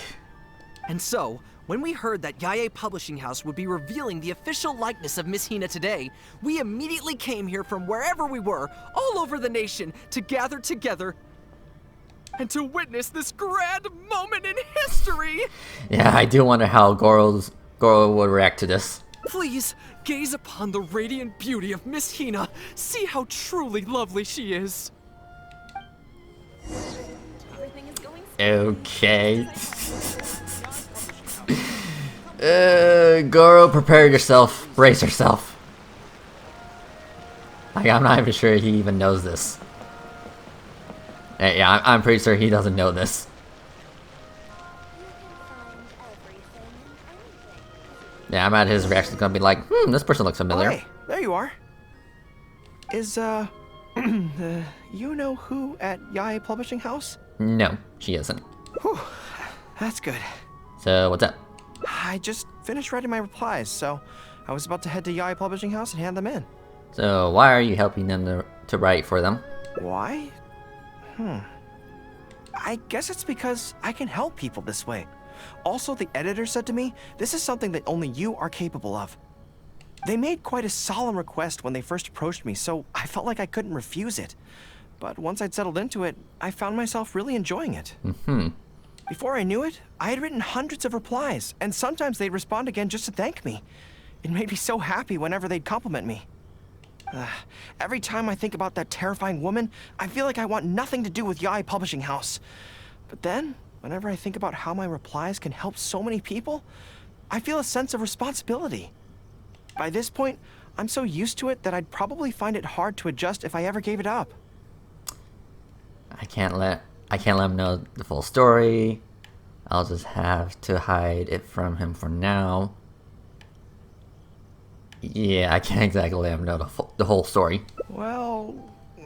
And so, when we heard that Yae Publishing House would be revealing the official likeness of Miss Hina today, we immediately came here from wherever we were, all over the nation, to gather together and to witness this grand moment in history! Yeah, I do wonder how Gorou would react to this. Please, gaze upon the radiant beauty of Miss Hina. See how truly lovely she is. Okay. Gorou, prepare yourself. Brace yourself. Like, I'm not even sure he even knows this. Yeah, I'm pretty sure he doesn't know this. Yeah, I bet his reaction's gonna be like, this person looks familiar. Oh, hey, there you are. Is, you know who at Yae Publishing House? No, she isn't. Whew, that's good. So, what's up? I just finished writing my replies, so I was about to head to Yae Publishing House and hand them in. So, why are you helping them to write for them? Why? I guess it's because I can help people this way. Also, the editor said to me, this is something that only you are capable of. They made quite a solemn request when they first approached me, so I felt like I couldn't refuse it. But once I'd settled into it, I found myself really enjoying it. Before I knew it, I had written hundreds of replies, and sometimes they'd respond again just to thank me. It made me so happy whenever they'd compliment me. Every time I think about that terrifying woman, I feel like I want nothing to do with Yae Publishing House. But then, whenever I think about how my replies can help so many people, I feel a sense of responsibility. By this point, I'm so used to it that I'd probably find it hard to adjust if I ever gave it up. I can't let him know the full story. I'll just have to hide it from him for now. Yeah, I can't exactly let him know the whole story. Well,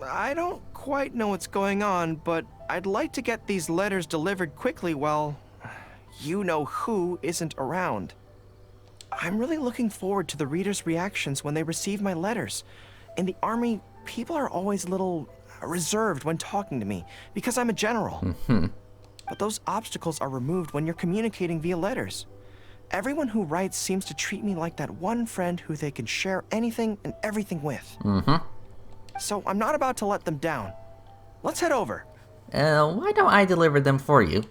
I don't quite know what's going on, but I'd like to get these letters delivered quickly while you-know-who isn't around. I'm really looking forward to the readers' reactions when they receive my letters. In the army, people are always a little reserved when talking to me, because I'm a general. But those obstacles are removed when you're communicating via letters. Everyone who writes seems to treat me like that one friend who they can share anything and everything with. So I'm not about to let them down. Let's head over. Why don't I deliver them for you?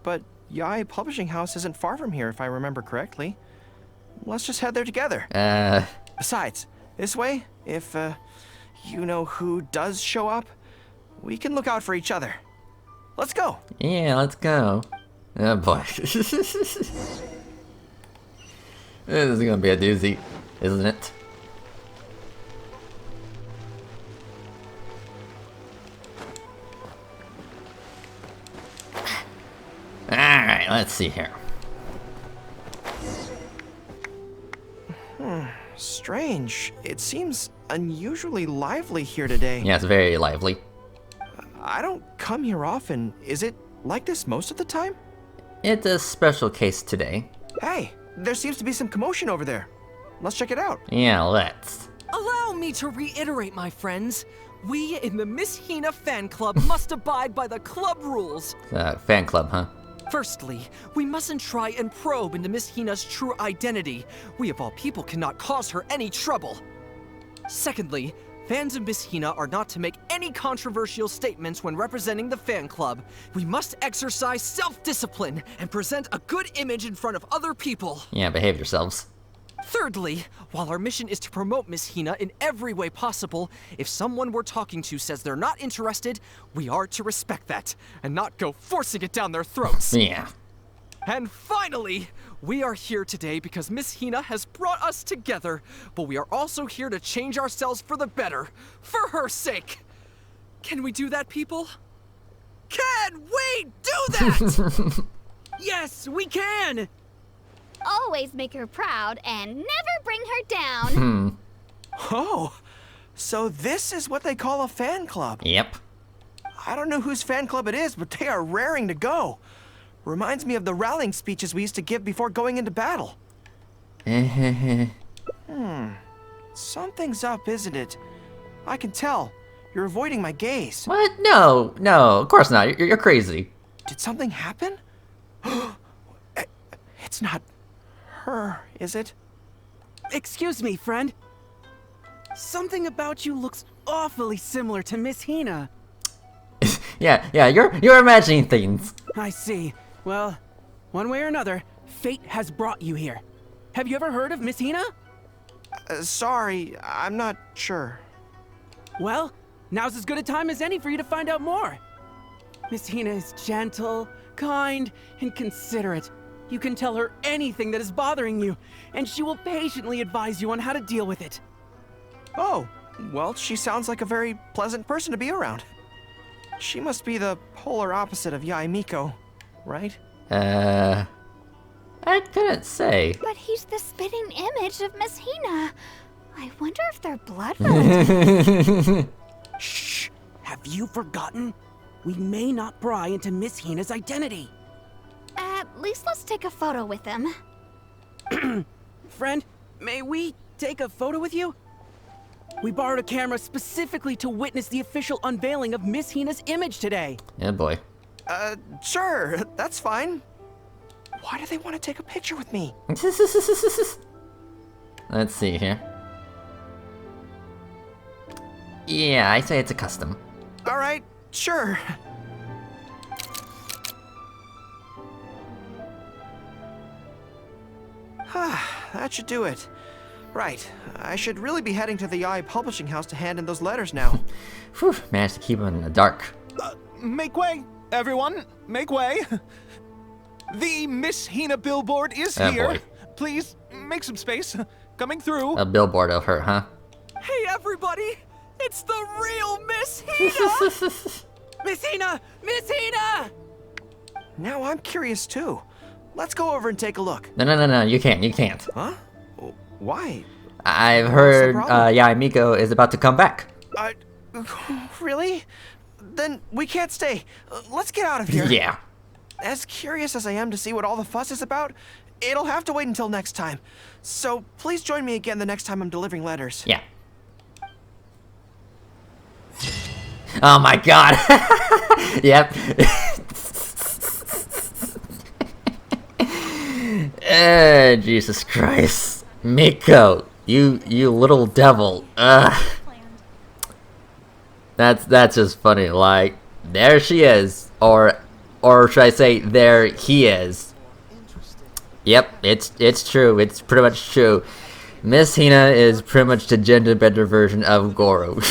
But Yae Publishing House isn't far from here, if I remember correctly. Let's just head there together. Besides, this way, if, you-know-who does show up, we can look out for each other. Let's go. Yeah, let's go. Oh boy. This is gonna be a doozy, isn't it? Alright, let's see here. Strange. It seems unusually lively here today. Yeah, it's very lively. I don't come here often. Is it like this most of the time? It's a special case today. Hey, there seems to be some commotion over there. Let's check it out. Yeah, let's. Allow me to reiterate, my friends. We in the Miss Hina fan club must abide by the club rules. Fan club, huh? Firstly, we mustn't try and probe into Miss Hina's true identity. We of all people cannot cause her any trouble. Secondly, fans of Miss Hina are not to make any controversial statements when representing the fan club. We must exercise self-discipline and present a good image in front of other people. Yeah, behave yourselves. Thirdly, while our mission is to promote Miss Hina in every way possible, if someone we're talking to says they're not interested, we are to respect that and not go forcing it down their throats. Yeah. And finally, we are here today because Miss Hina has brought us together, but we are also here to change ourselves for the better, for her sake. Can we do that, people? Can we do that? Yes, we can! Always make her proud and never bring her down. Oh, so this is what they call a fan club. Yep. I don't know whose fan club it is, but they are raring to go. Reminds me of the rallying speeches we used to give before going into battle. Something's up, isn't it? I can tell. You're avoiding my gaze. What? No, of course not. You're crazy. Did something happen? It's not her, is it? Excuse me, friend. Something about you looks awfully similar to Miss Hina. Yeah, you're imagining things. I see. Well, one way or another, fate has brought you here. Have you ever heard of Miss Hina? Sorry, I'm not sure. Well, now's as good a time as any for you to find out more. Miss Hina is gentle, kind, and considerate. You can tell her anything that is bothering you, and she will patiently advise you on how to deal with it. Oh, well, she sounds like a very pleasant person to be around. She must be the polar opposite of Yae Miko, right? I couldn't say. But he's the spitting image of Miss Hina. I wonder if they're blood relatives. Shh! Have you forgotten? We may not pry into Miss Hina's identity. At least let's take a photo with him. Friend, may we take a photo with you? We borrowed a camera specifically to witness the official unveiling of Miss Hina's image today. Yeah, boy. Sure, that's fine. Why do they want to take a picture with me? Let's see here. Yeah, I say it's a custom. All right, sure. That should do it. Right, I should really be heading to the Yae Publishing House to hand in those letters now. Whew, managed to keep him in the dark. Make way, everyone. Make way. The Miss Hina billboard is Oh, here. boy. Please, make some space. Coming through. A billboard of her, huh? Hey, everybody! It's the real Miss Hina! Miss Hina! Miss Hina! Now I'm curious too. Let's go over and take a look. No, you can't. Huh? Why? I've heard problem? Yae Miko is about to come back. Really? Then we can't stay. Let's get out of here. Yeah. As curious as I am to see what all the fuss is about, it'll have to wait until next time. So please join me again the next time I'm delivering letters. Yeah. Oh my god. Yep. Jesus Christ. Miko, you little devil. That's just funny. Like, there she is, or should I say, there he is. Yep, it's true. It's pretty much true. Miss Hina is pretty much the gender bender version of Gorou.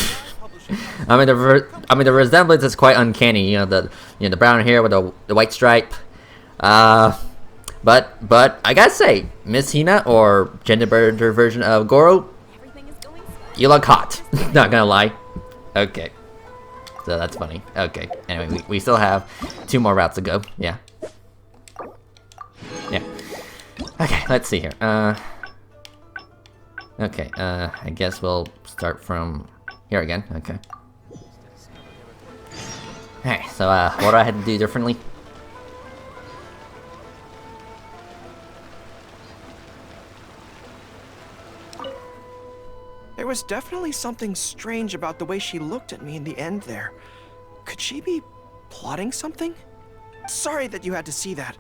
I mean the resemblance is quite uncanny. You know the brown hair with the white stripe. But I gotta say, Miss Hina, or gender bender version of Gorou, you look hot. Not gonna lie. Okay, so that's funny. Okay, anyway, we still have 2 more routes to go. Yeah. Okay, let's see here. Okay, I guess we'll start from here again. Okay. Alright, so what do I have to do differently? There was definitely something strange about the way she looked at me in the end there. Could she be plotting something? Sorry that you had to see that.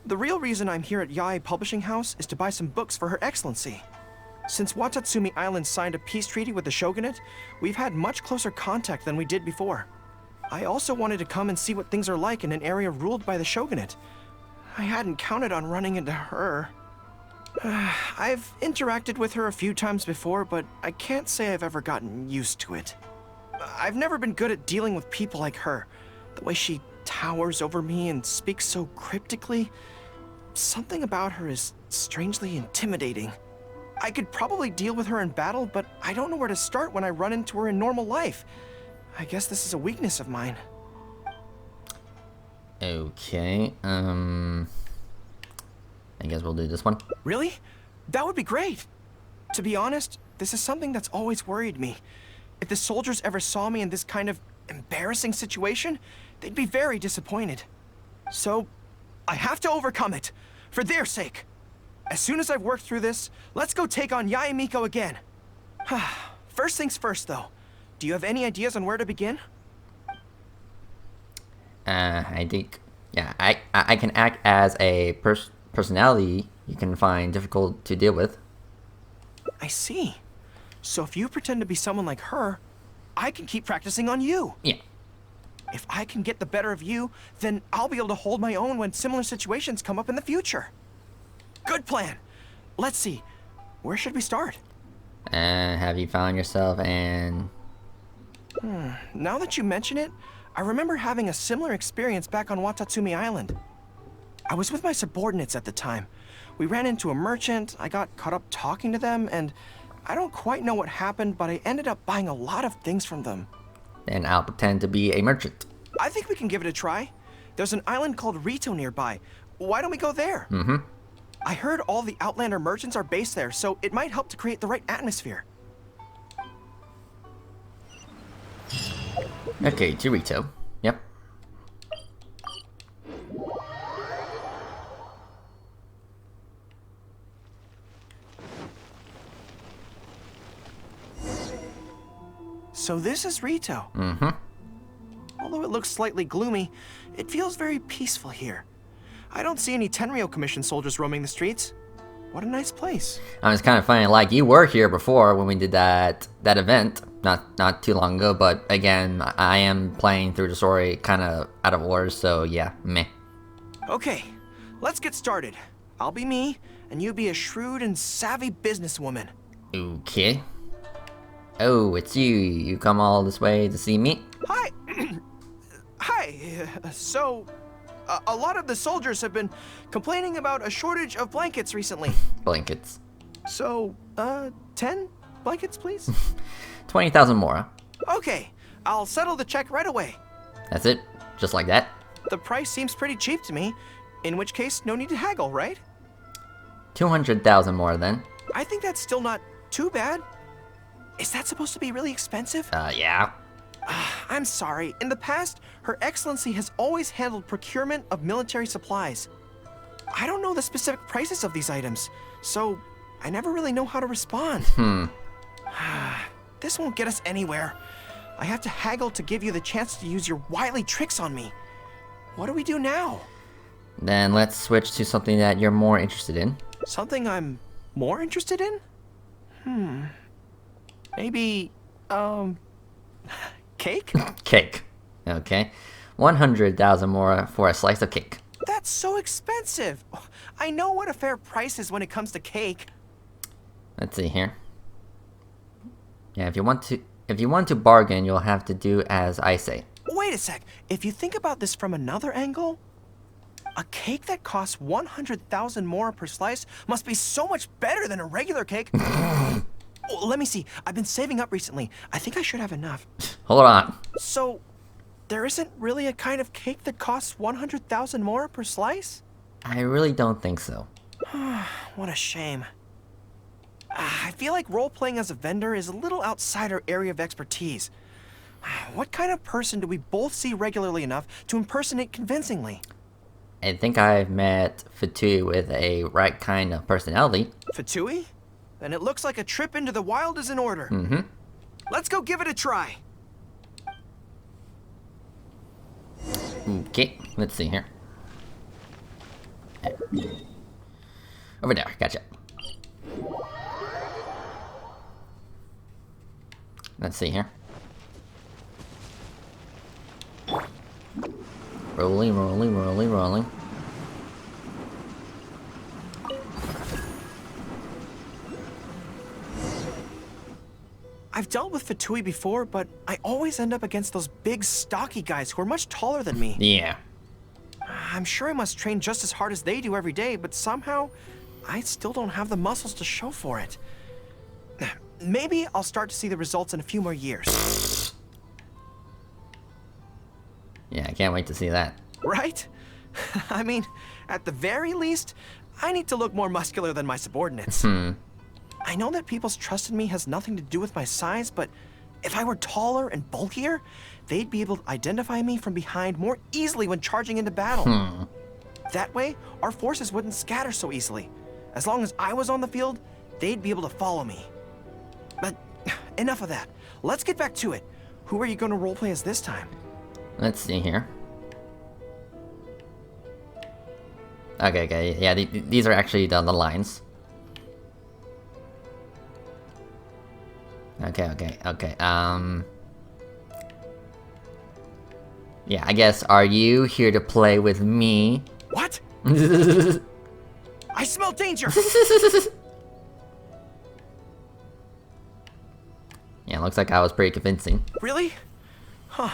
The real reason I'm here at Yae Publishing House is to buy some books for Her Excellency. Since Watatsumi Island signed a peace treaty with the shogunate, we've had much closer contact than we did before. I also wanted to come and see what things are like in an area ruled by the shogunate. I hadn't counted on running into her. I've interacted with her a few times before, but I can't say I've ever gotten used to it. I've never been good at dealing with people like her. The way she towers over me and speaks so cryptically. Something about her is strangely intimidating. I could probably deal with her in battle, but I don't know where to start when I run into her in normal life. I guess this is a weakness of mine. Okay, I guess we'll do this one. Really? That would be great. To be honest, this is something that's always worried me. If the soldiers ever saw me in this kind of embarrassing situation, they'd be very disappointed. So, I have to overcome it, for their sake. As soon as I've worked through this, let's go take on Yae Miko again. First things first, though. Do you have any ideas on where to begin? I think, yeah, I can act as a personality you can find difficult to deal with. I see. So if you pretend to be someone like her, I can keep practicing on you. Yeah. If I can get the better of you, then I'll be able to hold my own when similar situations come up in the future. Good plan. Let's see. Where should we start? Have you found yourself and... Now that you mention it, I remember having a similar experience back on Watatsumi Island. I was with my subordinates at the time. We ran into a merchant, I got caught up talking to them, and I don't quite know what happened, but I ended up buying a lot of things from them. Then I'll pretend to be a merchant. I think we can give it a try. There's an island called Rito nearby. Why don't we go there? I heard all the Outlander merchants are based there, so it might help to create the right atmosphere. Okay, Dorito. Yep. So this is Rito. Although it looks slightly gloomy, it feels very peaceful here. I don't see any Tenryou Commission soldiers roaming the streets. What a nice place. It's kind of funny, like, you were here before when we did that event, not too long ago, but again, I am playing through the story kind of out of order, so yeah, meh. Okay, let's get started. I'll be me, and you be a shrewd and savvy businesswoman. Okay. Oh, it's you. You come all this way to see me? Hi. Hi. So, a lot of the soldiers have been complaining about a shortage of blankets recently. Blankets. So, 10 blankets, please? 20,000 more. Okay, I'll settle the check right away. That's it? Just like that? The price seems pretty cheap to me, in which case, no need to haggle, right? 200,000 more then. I think that's still not too bad. Is that supposed to be really expensive? Yeah. I'm sorry. In the past, Her Excellency has always handled procurement of military supplies. I don't know the specific prices of these items, so I never really know how to respond. This won't get us anywhere. I have to haggle to give you the chance to use your wily tricks on me. What do we do now? Then let's switch to something that you're more interested in. Something I'm more interested in? Maybe, cake? Cake. Okay. 100,000 more for a slice of cake. That's so expensive. I know what a fair price is when it comes to cake. Let's see here. Yeah, if you want to bargain, you'll have to do as I say. Wait a sec. If you think about this from another angle, a cake that costs 100,000 more per slice must be so much better than a regular cake. Oh, let me see. I've been saving up recently. I think I should have enough. Hold on. So, there isn't really a kind of cake that costs 100,000 more per slice? I really don't think so. What a shame. I feel like role-playing as a vendor is a little outside our area of expertise. What kind of person do we both see regularly enough to impersonate convincingly? I think I've met Fatui with a right kind of personality. Fatui? Then it looks like a trip into the wild is in order. Let's go give it a try. Okay, let's see here. Over there, gotcha. Let's see here. Rolling. I've dealt with Fatui before, but I always end up against those big, stocky guys who are much taller than me. Yeah. I'm sure I must train just as hard as they do every day, but somehow, I still don't have the muscles to show for it. Maybe I'll start to see the results in a few more years. Yeah, I can't wait to see that. Right? I mean, at the very least, I need to look more muscular than my subordinates. I know that people's trust in me has nothing to do with my size, but if I were taller and bulkier, they'd be able to identify me from behind more easily when charging into battle. That way, our forces wouldn't scatter so easily. As long as I was on the field, they'd be able to follow me. But enough of that. Let's get back to it. Who are you going to roleplay as this time? Let's see here. Okay, yeah, these are actually the lines. Okay, yeah, I guess, are you here to play with me? What? I smell danger! Yeah, looks like I was pretty convincing. Really? Huh.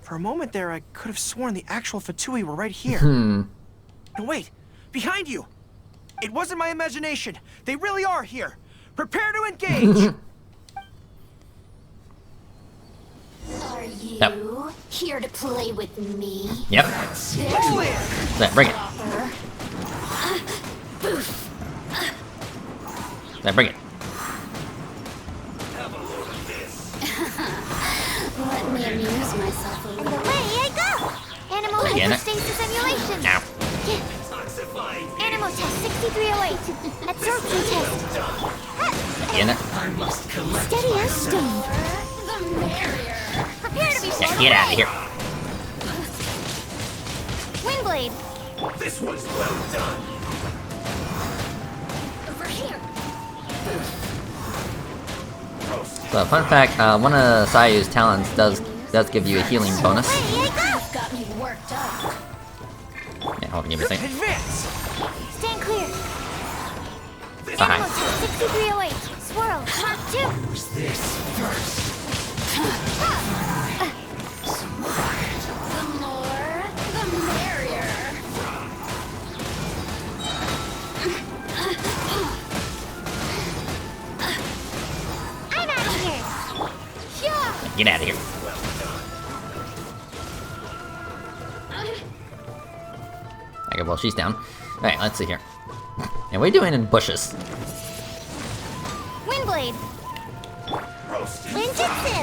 For a moment there, I could have sworn the actual Fatui were right here. No, wait! Behind you! It wasn't my imagination! They really are here! Prepare to engage! Are you here to play with me? Yep. All in! There, bring it. There, bring it. Let me amuse myself a little. Away I go! Animal Get it. hyperstasis simulation. Now. Animal test 6308. Absorption test. Get it. Steady as stone. The merrier. Prepare to be blown Yeah, get out of here. Wingblade. This was well done. Over here. So, fun fact, one of Sayu's talents does give you a healing bonus. Away I go! Got me worked up. Yeah, hold on, give me a second. Advance! Stand clear. Behind. Animal test 6308. Swirl. Mark 2. Was this first? The more, the merrier. I'm out of here. Yeah. Get out of here. Okay, well, she's down. Alright, let's see here. And what are you doing in bushes? Windblade. Ninjutsu.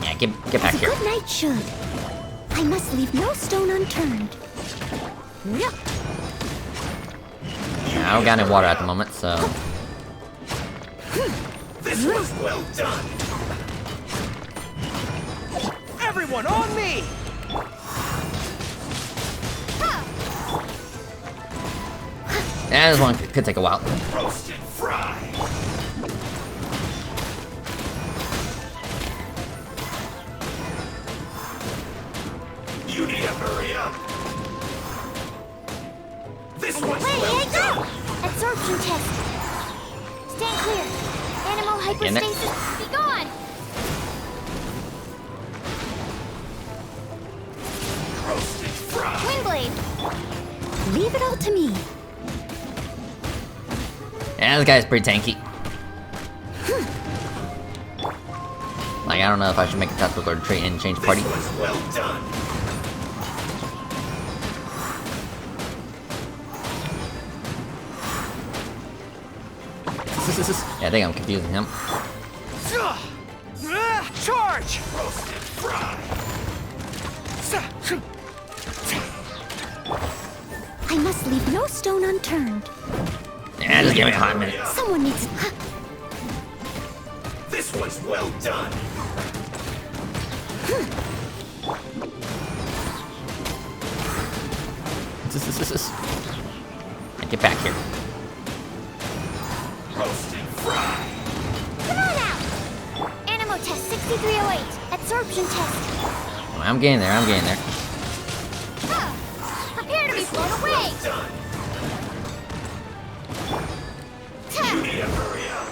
Yeah, get back here. Good night should. I must leave no stone unturned. Yeah, I don't got any water at the moment, so... This was well done. Everyone on me! Yeah, this one could take a while. Roast and fry. You need to hurry up. This one's Away well I done. go. Absorption test. Stand clear. Animal In it. hyperstasis. Be gone. Roast and fry. Windblade. Leave it all to me. Yeah, this guy's pretty tanky. Like, I don't know if I should make a tactical retreat and change party. This was well done. Yeah, I think I'm confusing him. Charge! Roast and fry. I must leave no stone unturned. Yeah, just give me a hot minute. Someone needs. This was well done. And get back here. Roast and fry. Come on out. Animal test 6308. Absorption test. I'm getting there, I'm getting there. Prepare to be blown away. Done. You need to hurry up.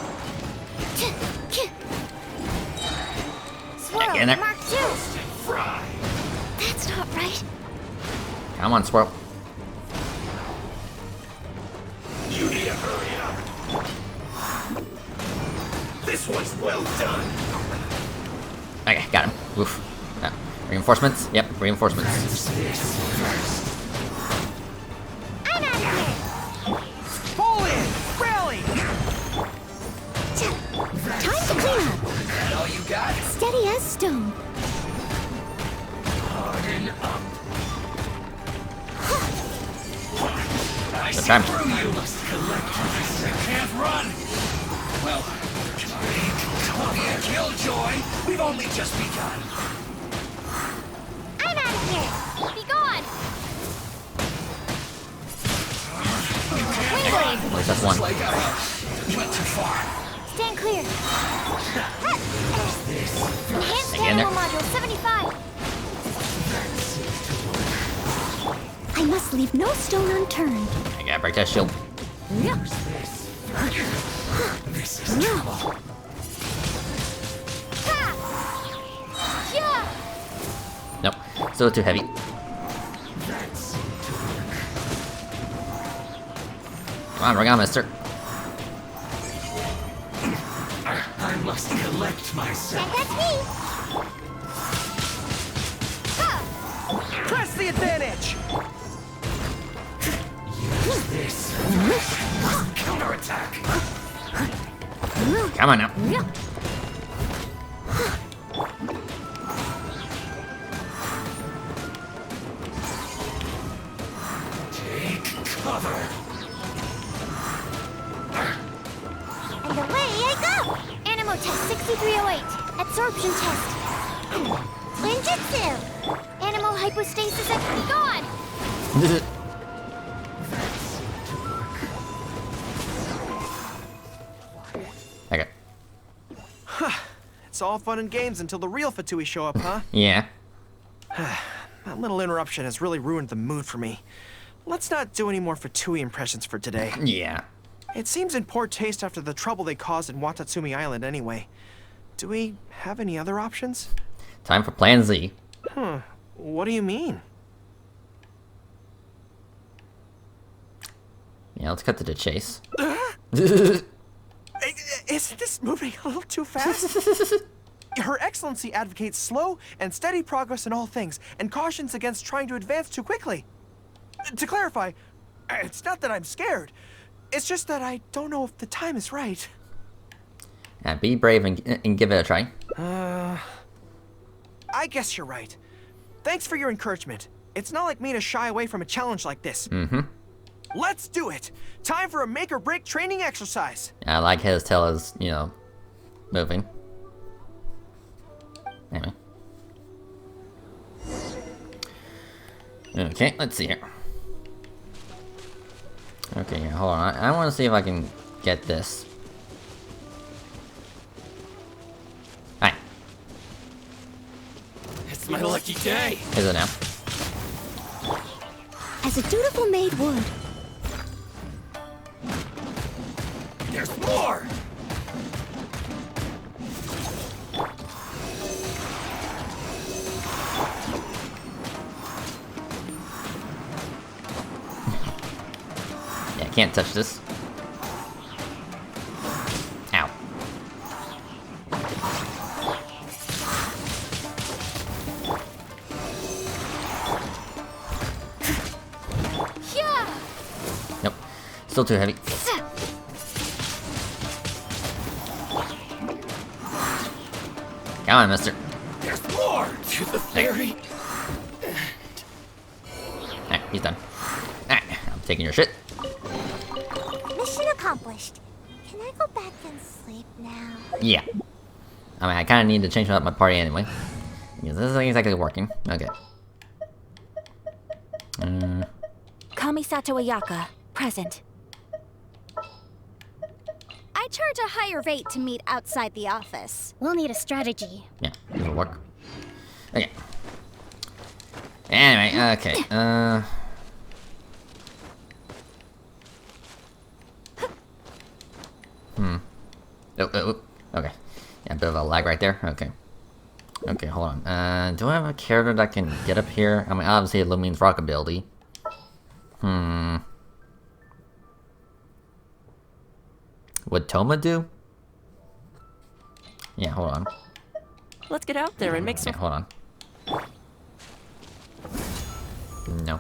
Get in there. Mark 2. Fry. That's not right. Come on, squirrel. You need to hurry up. This one's well done. Okay, got him. Oof. Reinforcements? Yep, reinforcements. I'm out of here. Pull in! Rally! Time to clean up. That all you got? Steady as stone. Harden up. I see time. through you. Must collect. You can't run. Well, Killjoy, we've only just begun. I'm out of here. Be gone. At least that's one. Like I went too far. Stand clear. Enhanced Again there. animal module 75. I must leave no stone unturned. I gotta break that shield. This is trouble. Yeah. Nope. Still too heavy. Come on, bring on, mister. I must collect myself. And that's me. Press the advantage! Use this. Counterattack. Come on now. Take cover. And away I go. Animo test 6308. Absorption test. Ninjutsu. Animal hypostasis and be gone. Okay. It's all fun and games until the real Fatui show up, huh? Yeah. That little interruption has really ruined the mood for me. Let's not do any more Fatui impressions for today. Yeah. It seems in poor taste after the trouble they caused in Watatsumi Island anyway. Do we have any other options? Time for Plan Z. What do you mean? Yeah, let's cut to the chase. Isn't this moving a little too fast? Her Excellency advocates slow and steady progress in all things, and cautions against trying to advance too quickly. To clarify, it's not that I'm scared. It's just that I don't know if the time is right. Yeah, be brave and give it a try. I guess you're right. Thanks for your encouragement. It's not like me to shy away from a challenge like this. Let's do it! Time for a make-or-break training exercise! I like his tail is, you know, moving. Anyway. Okay, let's see here. Okay, yeah, hold on. I want to see if I can get this. Hi. It's my lucky day. Is it now? As a dutiful maid would. There's more. Yeah, can't touch this. Ow. Yeah. Nope. Still too heavy. Come on, mister. There's more to the theory. Alright, he's done. Alright, I'm taking your shit. Mission accomplished. Can I go back and sleep now? Yeah. I mean, I kind of need to change up my party anyway. Because this isn't exactly working. Okay. Kamisato Ayaka, present. I charge a higher rate to meet outside the office. We'll need a strategy. Yeah, this will work. Okay. Anyway, okay. Oh, okay. Yeah, a bit of a lag right there. Okay. Okay, hold on. Do I have a character that can get up here? I mean, obviously it means rock ability. Would Toma do? Yeah, hold on. Let's get out there and make some. Yeah, hold on. No.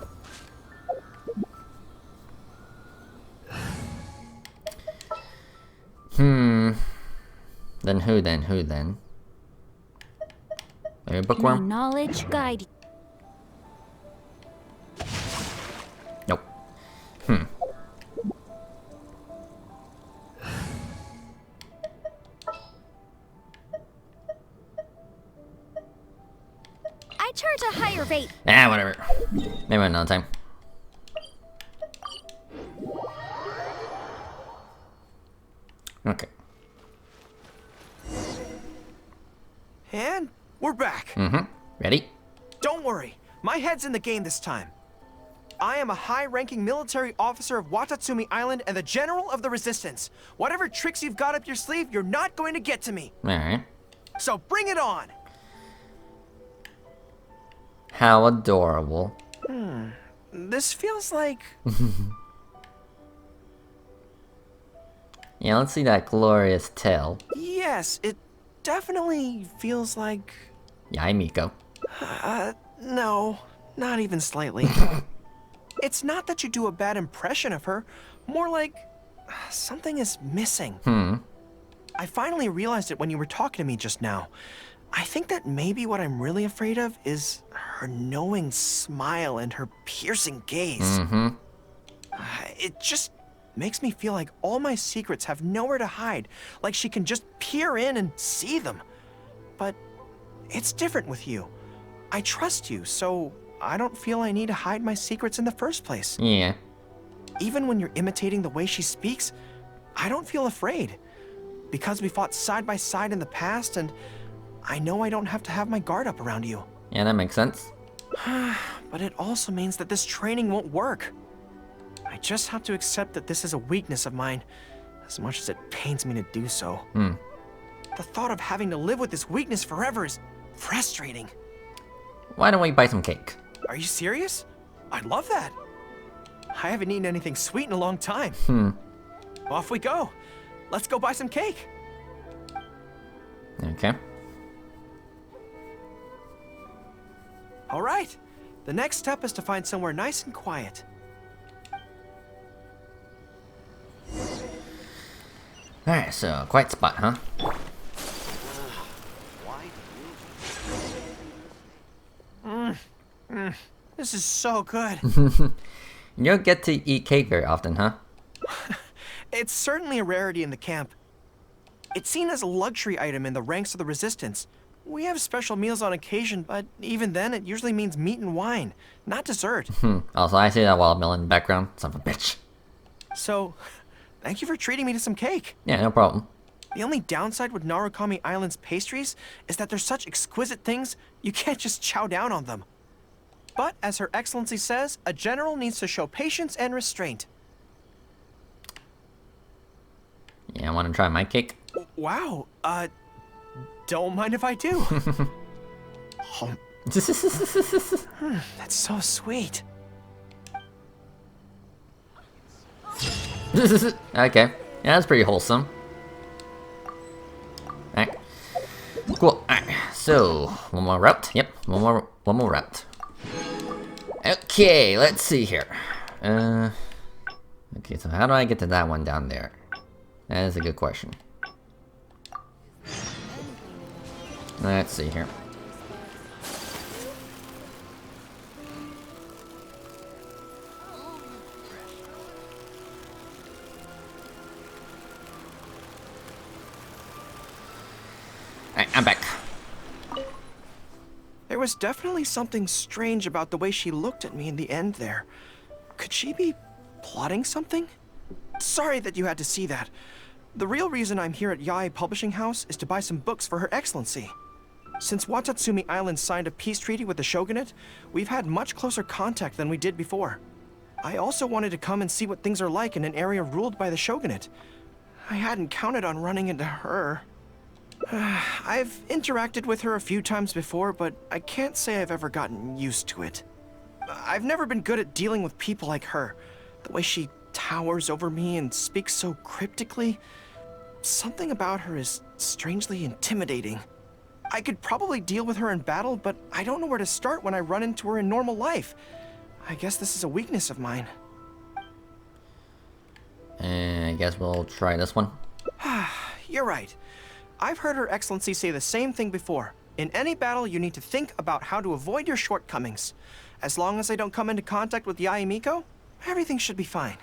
Then who then? Who then? Maybe a May bookworm? knowledge guide. Nope. I charge a higher rate. Ah, whatever. Maybe another time. Okay. And we're back. Ready? Don't worry, my head's in the game this time. I am a high-ranking military officer of Watatsumi Island and the General of the Resistance. Whatever tricks you've got up your sleeve, you're not going to get to me. Alright. So bring it on. How adorable. This feels like... Yeah, let's see that glorious tail. Yes, it definitely feels like... Yai Miko. No, not even slightly. It's not that you do a bad impression of her, more like something is missing. I finally realized it when you were talking to me just now. I think that maybe what I'm really afraid of is her knowing smile and her piercing gaze. It just makes me feel like all my secrets have nowhere to hide, like she can just peer in and see them. But it's different with you. I trust you, so I don't feel I need to hide my secrets in the first place. Yeah. Even when you're imitating the way she speaks, I don't feel afraid. Because we fought side by side in the past, and I know I don't have to have my guard up around you. Yeah, that makes sense. But it also means that this training won't work. I just have to accept that this is a weakness of mine, as much as it pains me to do so. The thought of having to live with this weakness forever is frustrating. Why don't we buy some cake? Are you serious? I'd love that. I haven't eaten anything sweet in a long time. Off we go. Let's go buy some cake. Okay. All right. The next step is to find somewhere nice and quiet. Alright, so quiet spot, huh? This is so good. You don't get to eat cake very often, huh? It's certainly a rarity in the camp. It's seen as a luxury item in the ranks of the Resistance. We have special meals on occasion, but even then, it usually means meat and wine, not dessert. Also, I see that watermelon in the background. Son of a bitch. So, thank you for treating me to some cake. Yeah, no problem. The only downside with Narukami Island's pastries is that they're such exquisite things, you can't just chow down on them. But, as Her Excellency says, a general needs to show patience and restraint. Yeah, I want to try my cake. Wow, don't mind if I do. That's so sweet. Okay. Yeah, that's pretty wholesome. Alright. Cool. Alright. So, one more route. Yep, one more route. Okay, let's see here. Okay, so how do I get to that one down there? That is a good question. Let's see here. Alright, I'm back. There was definitely something strange about the way she looked at me in the end there. Could she be plotting something? Sorry that you had to see that. The real reason I'm here at Yae Publishing House is to buy some books for Her Excellency. Since Watatsumi Island signed a peace treaty with the shogunate, we've had much closer contact than we did before. I also wanted to come and see what things are like in an area ruled by the shogunate. I hadn't counted on running into her. I've interacted with her a few times before, but I can't say I've ever gotten used to it. I've never been good at dealing with people like her. The way she towers over me and speaks so cryptically. Something about her is strangely intimidating. I could probably deal with her in battle, but I don't know where to start when I run into her in normal life. I guess this is a weakness of mine. And I guess we'll try this one. You're right. I've heard Her Excellency say the same thing before. In any battle, you need to think about how to avoid your shortcomings. As long as I don't come into contact with Yae Miko, everything should be fine.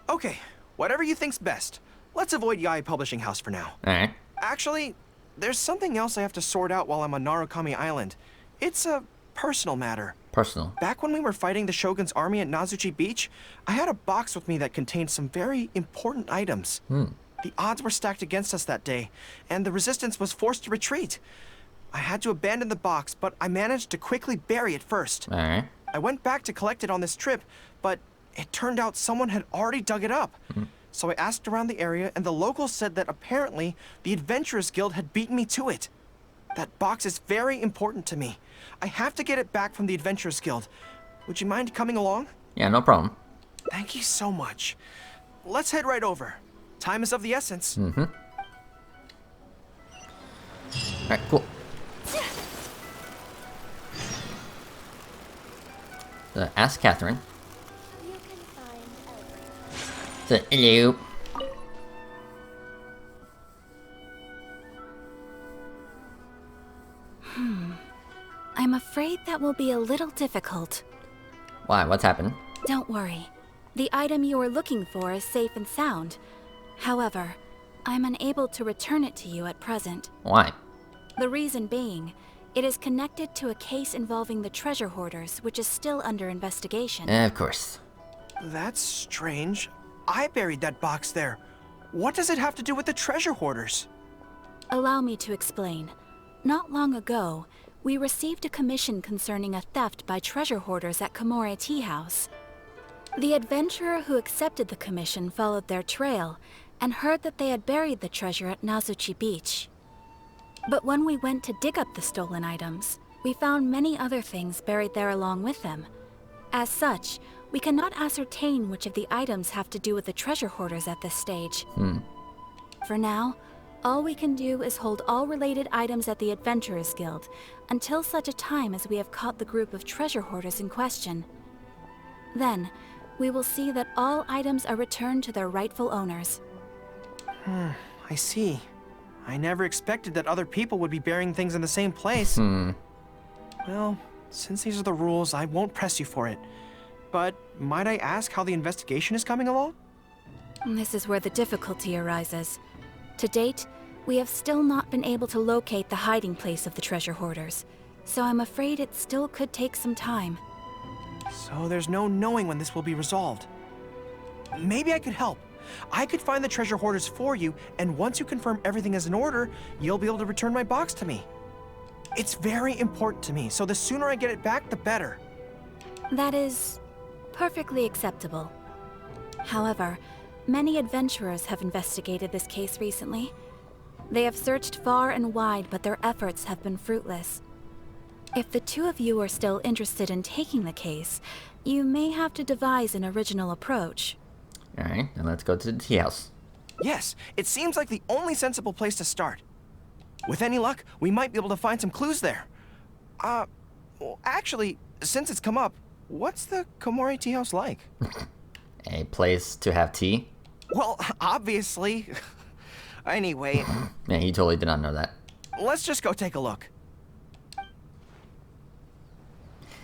Okay, whatever you think's best. Let's avoid Yae Publishing House for now. Alright. Actually, there's something else I have to sort out while I'm on Narukami Island. It's a personal matter. Personal. Back when we were fighting the Shogun's army at Nazuchi Beach, I had a box with me that contained some very important items. The odds were stacked against us that day, and the resistance was forced to retreat. I had to abandon the box, but I managed to quickly bury it first. Alright. I went back to collect it on this trip, but it turned out someone had already dug it up. So I asked around the area, and the locals said that apparently the Adventurers Guild had beaten me to it. That box is very important to me. I have to get it back from the Adventurers Guild. Would you mind coming along? Yeah, no problem. Thank you so much. Let's head right over. Time is of the essence. Alright, cool. Ask Catherine. So, hello. I'm afraid that will be a little difficult. Why? What's happened? Don't worry. The item you are looking for is safe and sound. However, I'm unable to return it to you at present. Why? The reason being, it is connected to a case involving the treasure hoarders, which is still under investigation. Of course. That's strange. I buried that box there. What does it have to do with the treasure hoarders? Allow me to explain. Not long ago, we received a commission concerning a theft by treasure hoarders at Komore Tea House. The adventurer who accepted the commission followed their trail and heard that they had buried the treasure at Nazuchi Beach. But when we went to dig up the stolen items, we found many other things buried there along with them. As such, we cannot ascertain which of the items have to do with the treasure hoarders at this stage. For now, all we can do is hold all related items at the Adventurers Guild until such a time as we have caught the group of treasure hoarders in question. Then, we will see that all items are returned to their rightful owners. I see. I never expected that other people would be burying things in the same place. Well, since these are the rules, I won't press you for it. But might I ask how the investigation is coming along? This is where the difficulty arises. To date, we have still not been able to locate the hiding place of the treasure hoarders, so I'm afraid it still could take some time. So there's no knowing when this will be resolved. Maybe I could help. I could find the treasure hoarders for you, and once you confirm everything is in order, you'll be able to return my box to me. It's very important to me, so the sooner I get it back, the better. That is perfectly acceptable. However, many adventurers have investigated this case recently. They have searched far and wide, but their efforts have been fruitless. If the two of you are still interested in taking the case, you may have to devise an original approach. Alright, then let's go to the tea house. Yes, it seems like the only sensible place to start. With any luck, we might be able to find some clues there. Well, actually, since it's come up, what's the Komore Tea House like? A place to have tea? Well, obviously. Anyway, Yeah, he totally did not know that. let's just go take a look.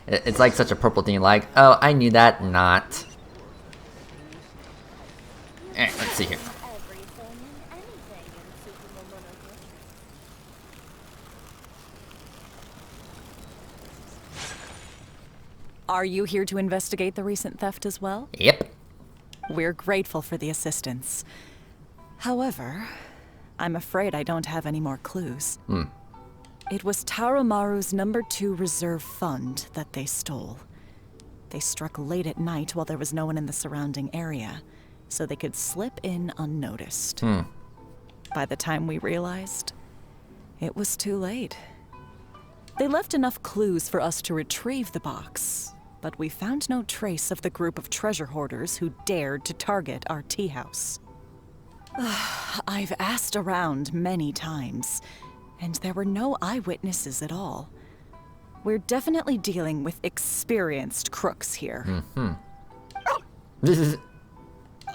It's like such a purple thing, like, oh, I knew that, not. Alright, let's see here. Are you here to investigate the recent theft as well? Yep. We're grateful for the assistance. However, I'm afraid I don't have any more clues. It was Taromaru's #2 reserve fund that they stole. They struck late at night while there was no one in the surrounding area, so they could slip in unnoticed. By the time we realized, it was too late. They left enough clues for us to retrieve the box, but we found no trace of the group of treasure hoarders who dared to target our tea house. I've asked around many times, and there were no eyewitnesses at all. We're definitely dealing with experienced crooks here.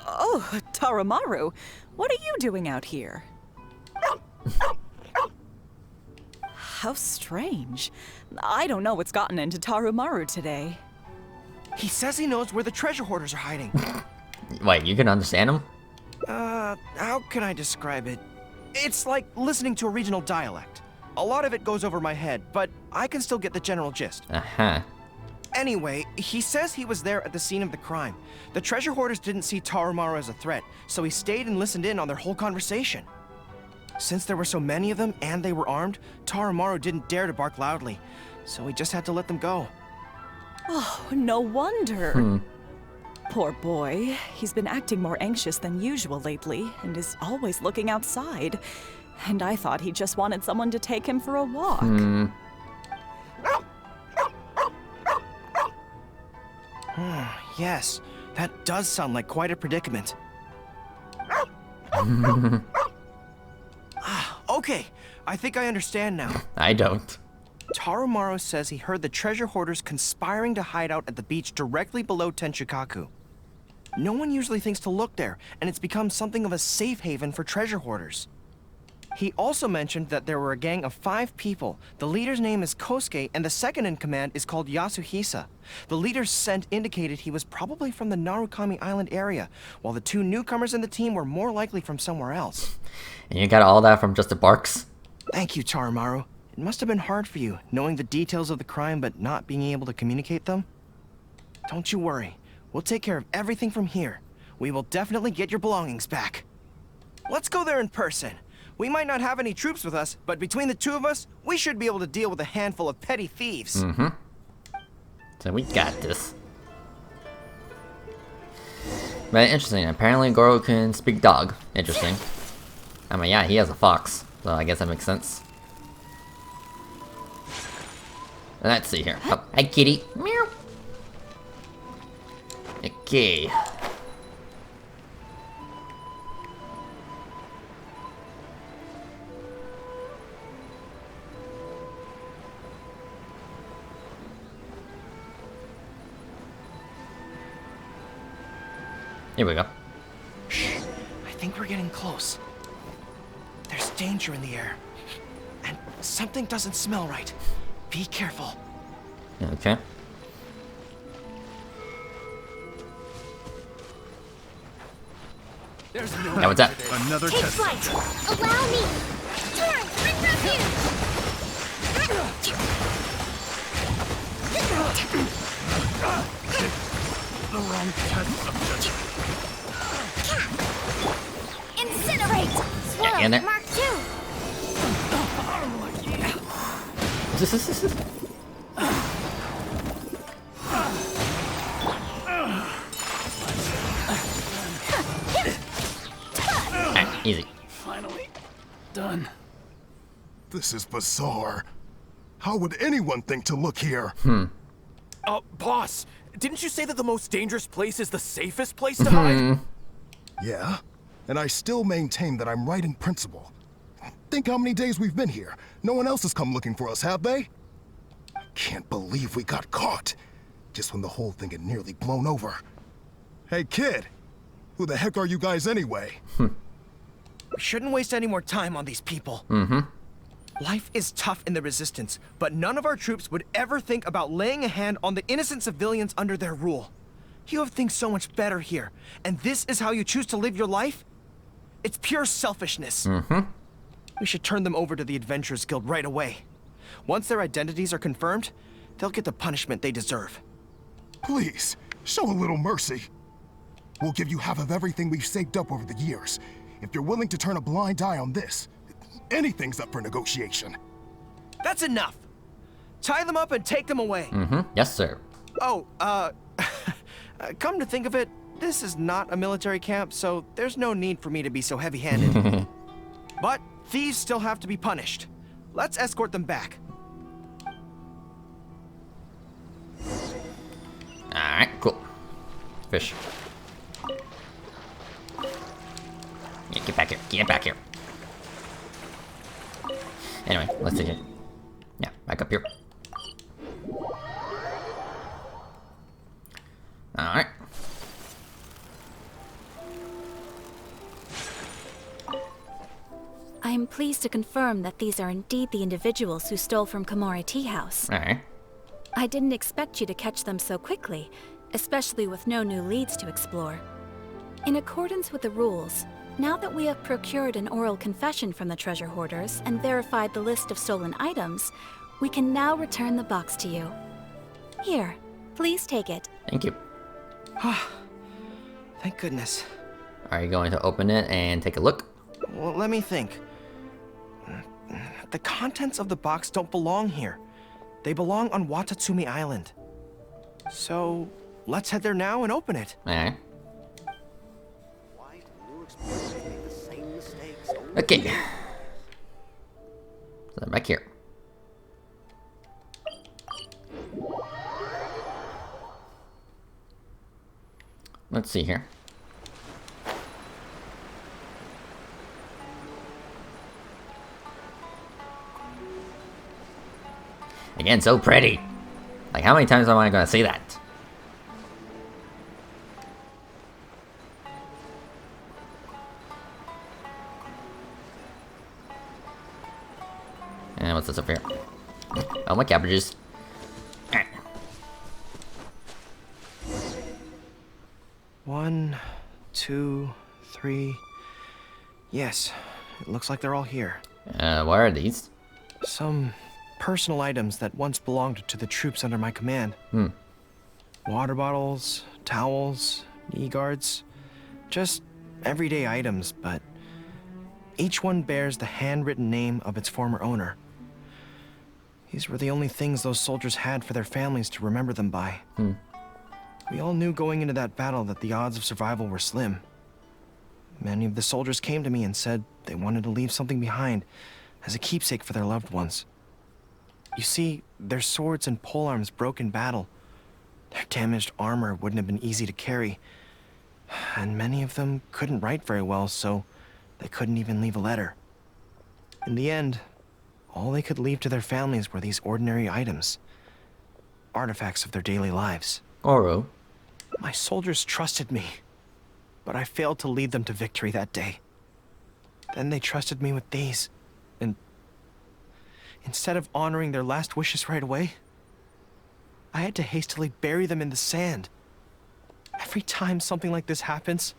Oh, Taramaru, what are you doing out here? How strange. I don't know what's gotten into Taramaru today. He says he knows where the treasure hoarders are hiding. Wait, you can understand him? How can I describe it? It's like listening to a regional dialect. A lot of it goes over my head, but I can still get the general gist. Anyway, he says he was there at the scene of the crime. The treasure hoarders didn't see Taramaru as a threat, so he stayed and listened in on their whole conversation. Since there were so many of them and they were armed, Taramaru didn't dare to bark loudly, so we just had to let them go. Oh, no wonder. Poor boy. He's been acting more anxious than usual lately and is always looking outside. And I thought he just wanted someone to take him for a walk. Yes, that does sound like quite a predicament. Okay, I think I understand now. I don't. Taramaru says he heard the treasure hoarders conspiring to hide out at the beach directly below Tenchukaku. No one usually thinks to look there, and it's become something of a safe haven for treasure hoarders. He also mentioned that there were a gang of 5 people. The leader's name is Kosuke, and the second in command is called Yasuhisa. The leader's scent indicated he was probably from the Narukami Island area, while the 2 newcomers in the team were more likely from somewhere else. And you got all that from just the barks? Thank you, Taramaru. It must have been hard for you, knowing the details of the crime but not being able to communicate them. Don't you worry. We'll take care of everything from here. We will definitely get your belongings back. Let's go there in person. We might not have any troops with us, but between the 2 of us, we should be able to deal with a handful of petty thieves. So we got this. But interesting, apparently Gorou can speak dog. Interesting. I mean, yeah, he has a fox, so I guess that makes sense. Let's see here. Oh, hi kitty. Meow. Okay. Here we go. Shh. I think we're getting close. There's danger in the air. And something doesn't smell right. Be careful. Okay. There's no Now what's that? Another Take test. flight! Allow me! Turn! Bring The wrong test subject. Incinerate! Yeah, Swirl! in there. Mark 2! Alright, easy. Finally done. This is bizarre. How would anyone think to look here? Boss, didn't you say that the most dangerous place is the safest place to hide? Yeah, and I still maintain that I'm right in principle. Think how many days we've been here. No one else has come looking for us, have they? I can't believe we got caught. Just when the whole thing had nearly blown over. Hey kid, who the heck are you guys anyway? We shouldn't waste any more time on these people. Life is tough in the Resistance, but none of our troops would ever think about laying a hand on the innocent civilians under their rule. You have things so much better here, and this is how you choose to live your life? It's pure selfishness. We should turn them over to the Adventurers Guild right away. Once their identities are confirmed, they'll get the punishment they deserve. Please, show a little mercy. We'll give you half of everything we've saved up over the years. If you're willing to turn a blind eye on this, anything's up for negotiation. That's enough! Tie them up and take them away. Yes, sir. Oh, come to think of it, This is not a military camp, so there's no need for me to be so heavy-handed. But thieves still have to be punished. Let's escort them back. Alright, cool. Fish. Yeah, get back here. Get back here. Anyway, let's see here. Yeah, back up here. Alright. I am pleased to confirm that these are indeed the individuals who stole from Komori Tea House. Alright. I didn't expect you to catch them so quickly, especially with no new leads to explore. In accordance with the rules, now that we have procured an oral confession from the treasure hoarders and verified the list of stolen items, we can now return the box to you. Here, please take it. Thank you. Thank goodness. Are you going to open it and take a look? Well, let me think. The contents of the box don't belong here. They belong on Watatsumi Island. So, let's head there now and open it. Alright. Okay. So back here. Let's see here. Again, so pretty. Like, how many times am I gonna see that? And what's this up here? Oh, my cabbages. One, two, three. Yes, it looks like they're all here. What are these? Some personal items that once belonged to the troops under my command. Water bottles, towels, knee guards. Just everyday items, but each one bears the handwritten name of its former owner. These were the only things those soldiers had for their families to remember them by. We all knew going into that battle that the odds of survival were slim. Many of the soldiers came to me and said they wanted to leave something behind as a keepsake for their loved ones. You see, their swords and polearms broke in battle. Their damaged armor wouldn't have been easy to carry. And many of them couldn't write very well, so they couldn't even leave a letter. In the end, all they could leave to their families were these ordinary items. Artifacts of their daily lives. Gorou. My soldiers trusted me, but I failed to lead them to victory that day. Then they trusted me with these, and instead of honoring their last wishes right away, I had to hastily bury them in the sand. Every time something like this happens,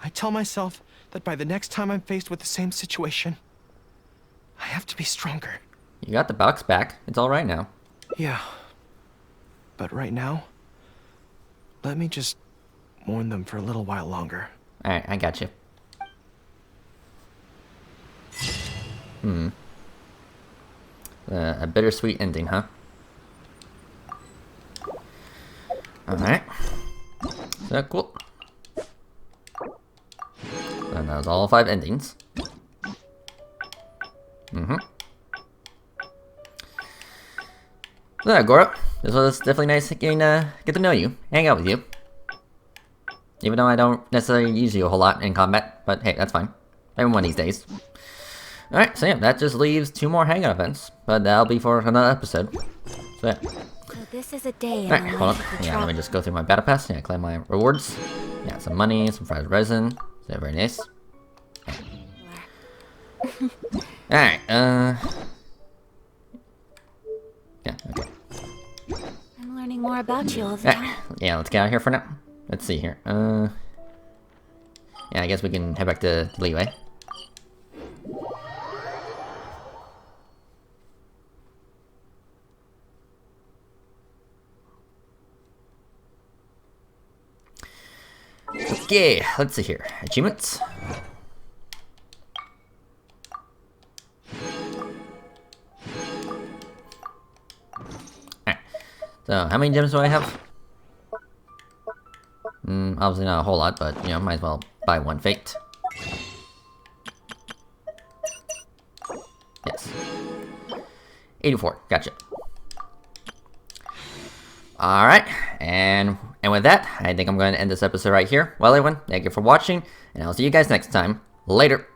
I tell myself that by the next time I'm faced with the same situation, I have to be stronger. You got the box back. It's all right now. Yeah. But right now, let me just mourn them for a little while longer. Alright, I got you. A bittersweet ending, huh? Alright. So cool. And that was all 5 endings. So yeah, Gorou, this was definitely nice getting get to know you, hang out with you. Even though I don't necessarily use you a whole lot in combat, but hey, that's fine. Every one of these days. Alright, so yeah, that just leaves 2 more hangout events, but that'll be for another episode. So yeah. So this is a day in Alright, the hold on. life of the Yeah, let me just go through my battle pass. Yeah, claim my rewards. Yeah, some money, some fried resin. So very nice. Alright, yeah, okay. I'm learning more about you all the time. Yeah, let's get out of here for now. Let's see here. Yeah, I guess we can head back to Leeway. Okay, let's see here. Achievements. Alright. So, how many gems do I have? obviously not a whole lot, but, you know, might as well buy one fate. Yes. 84, gotcha. Alright, and with that, I think I'm going to end this episode right here. Well, everyone, thank you for watching, and I'll see you guys next time. Later!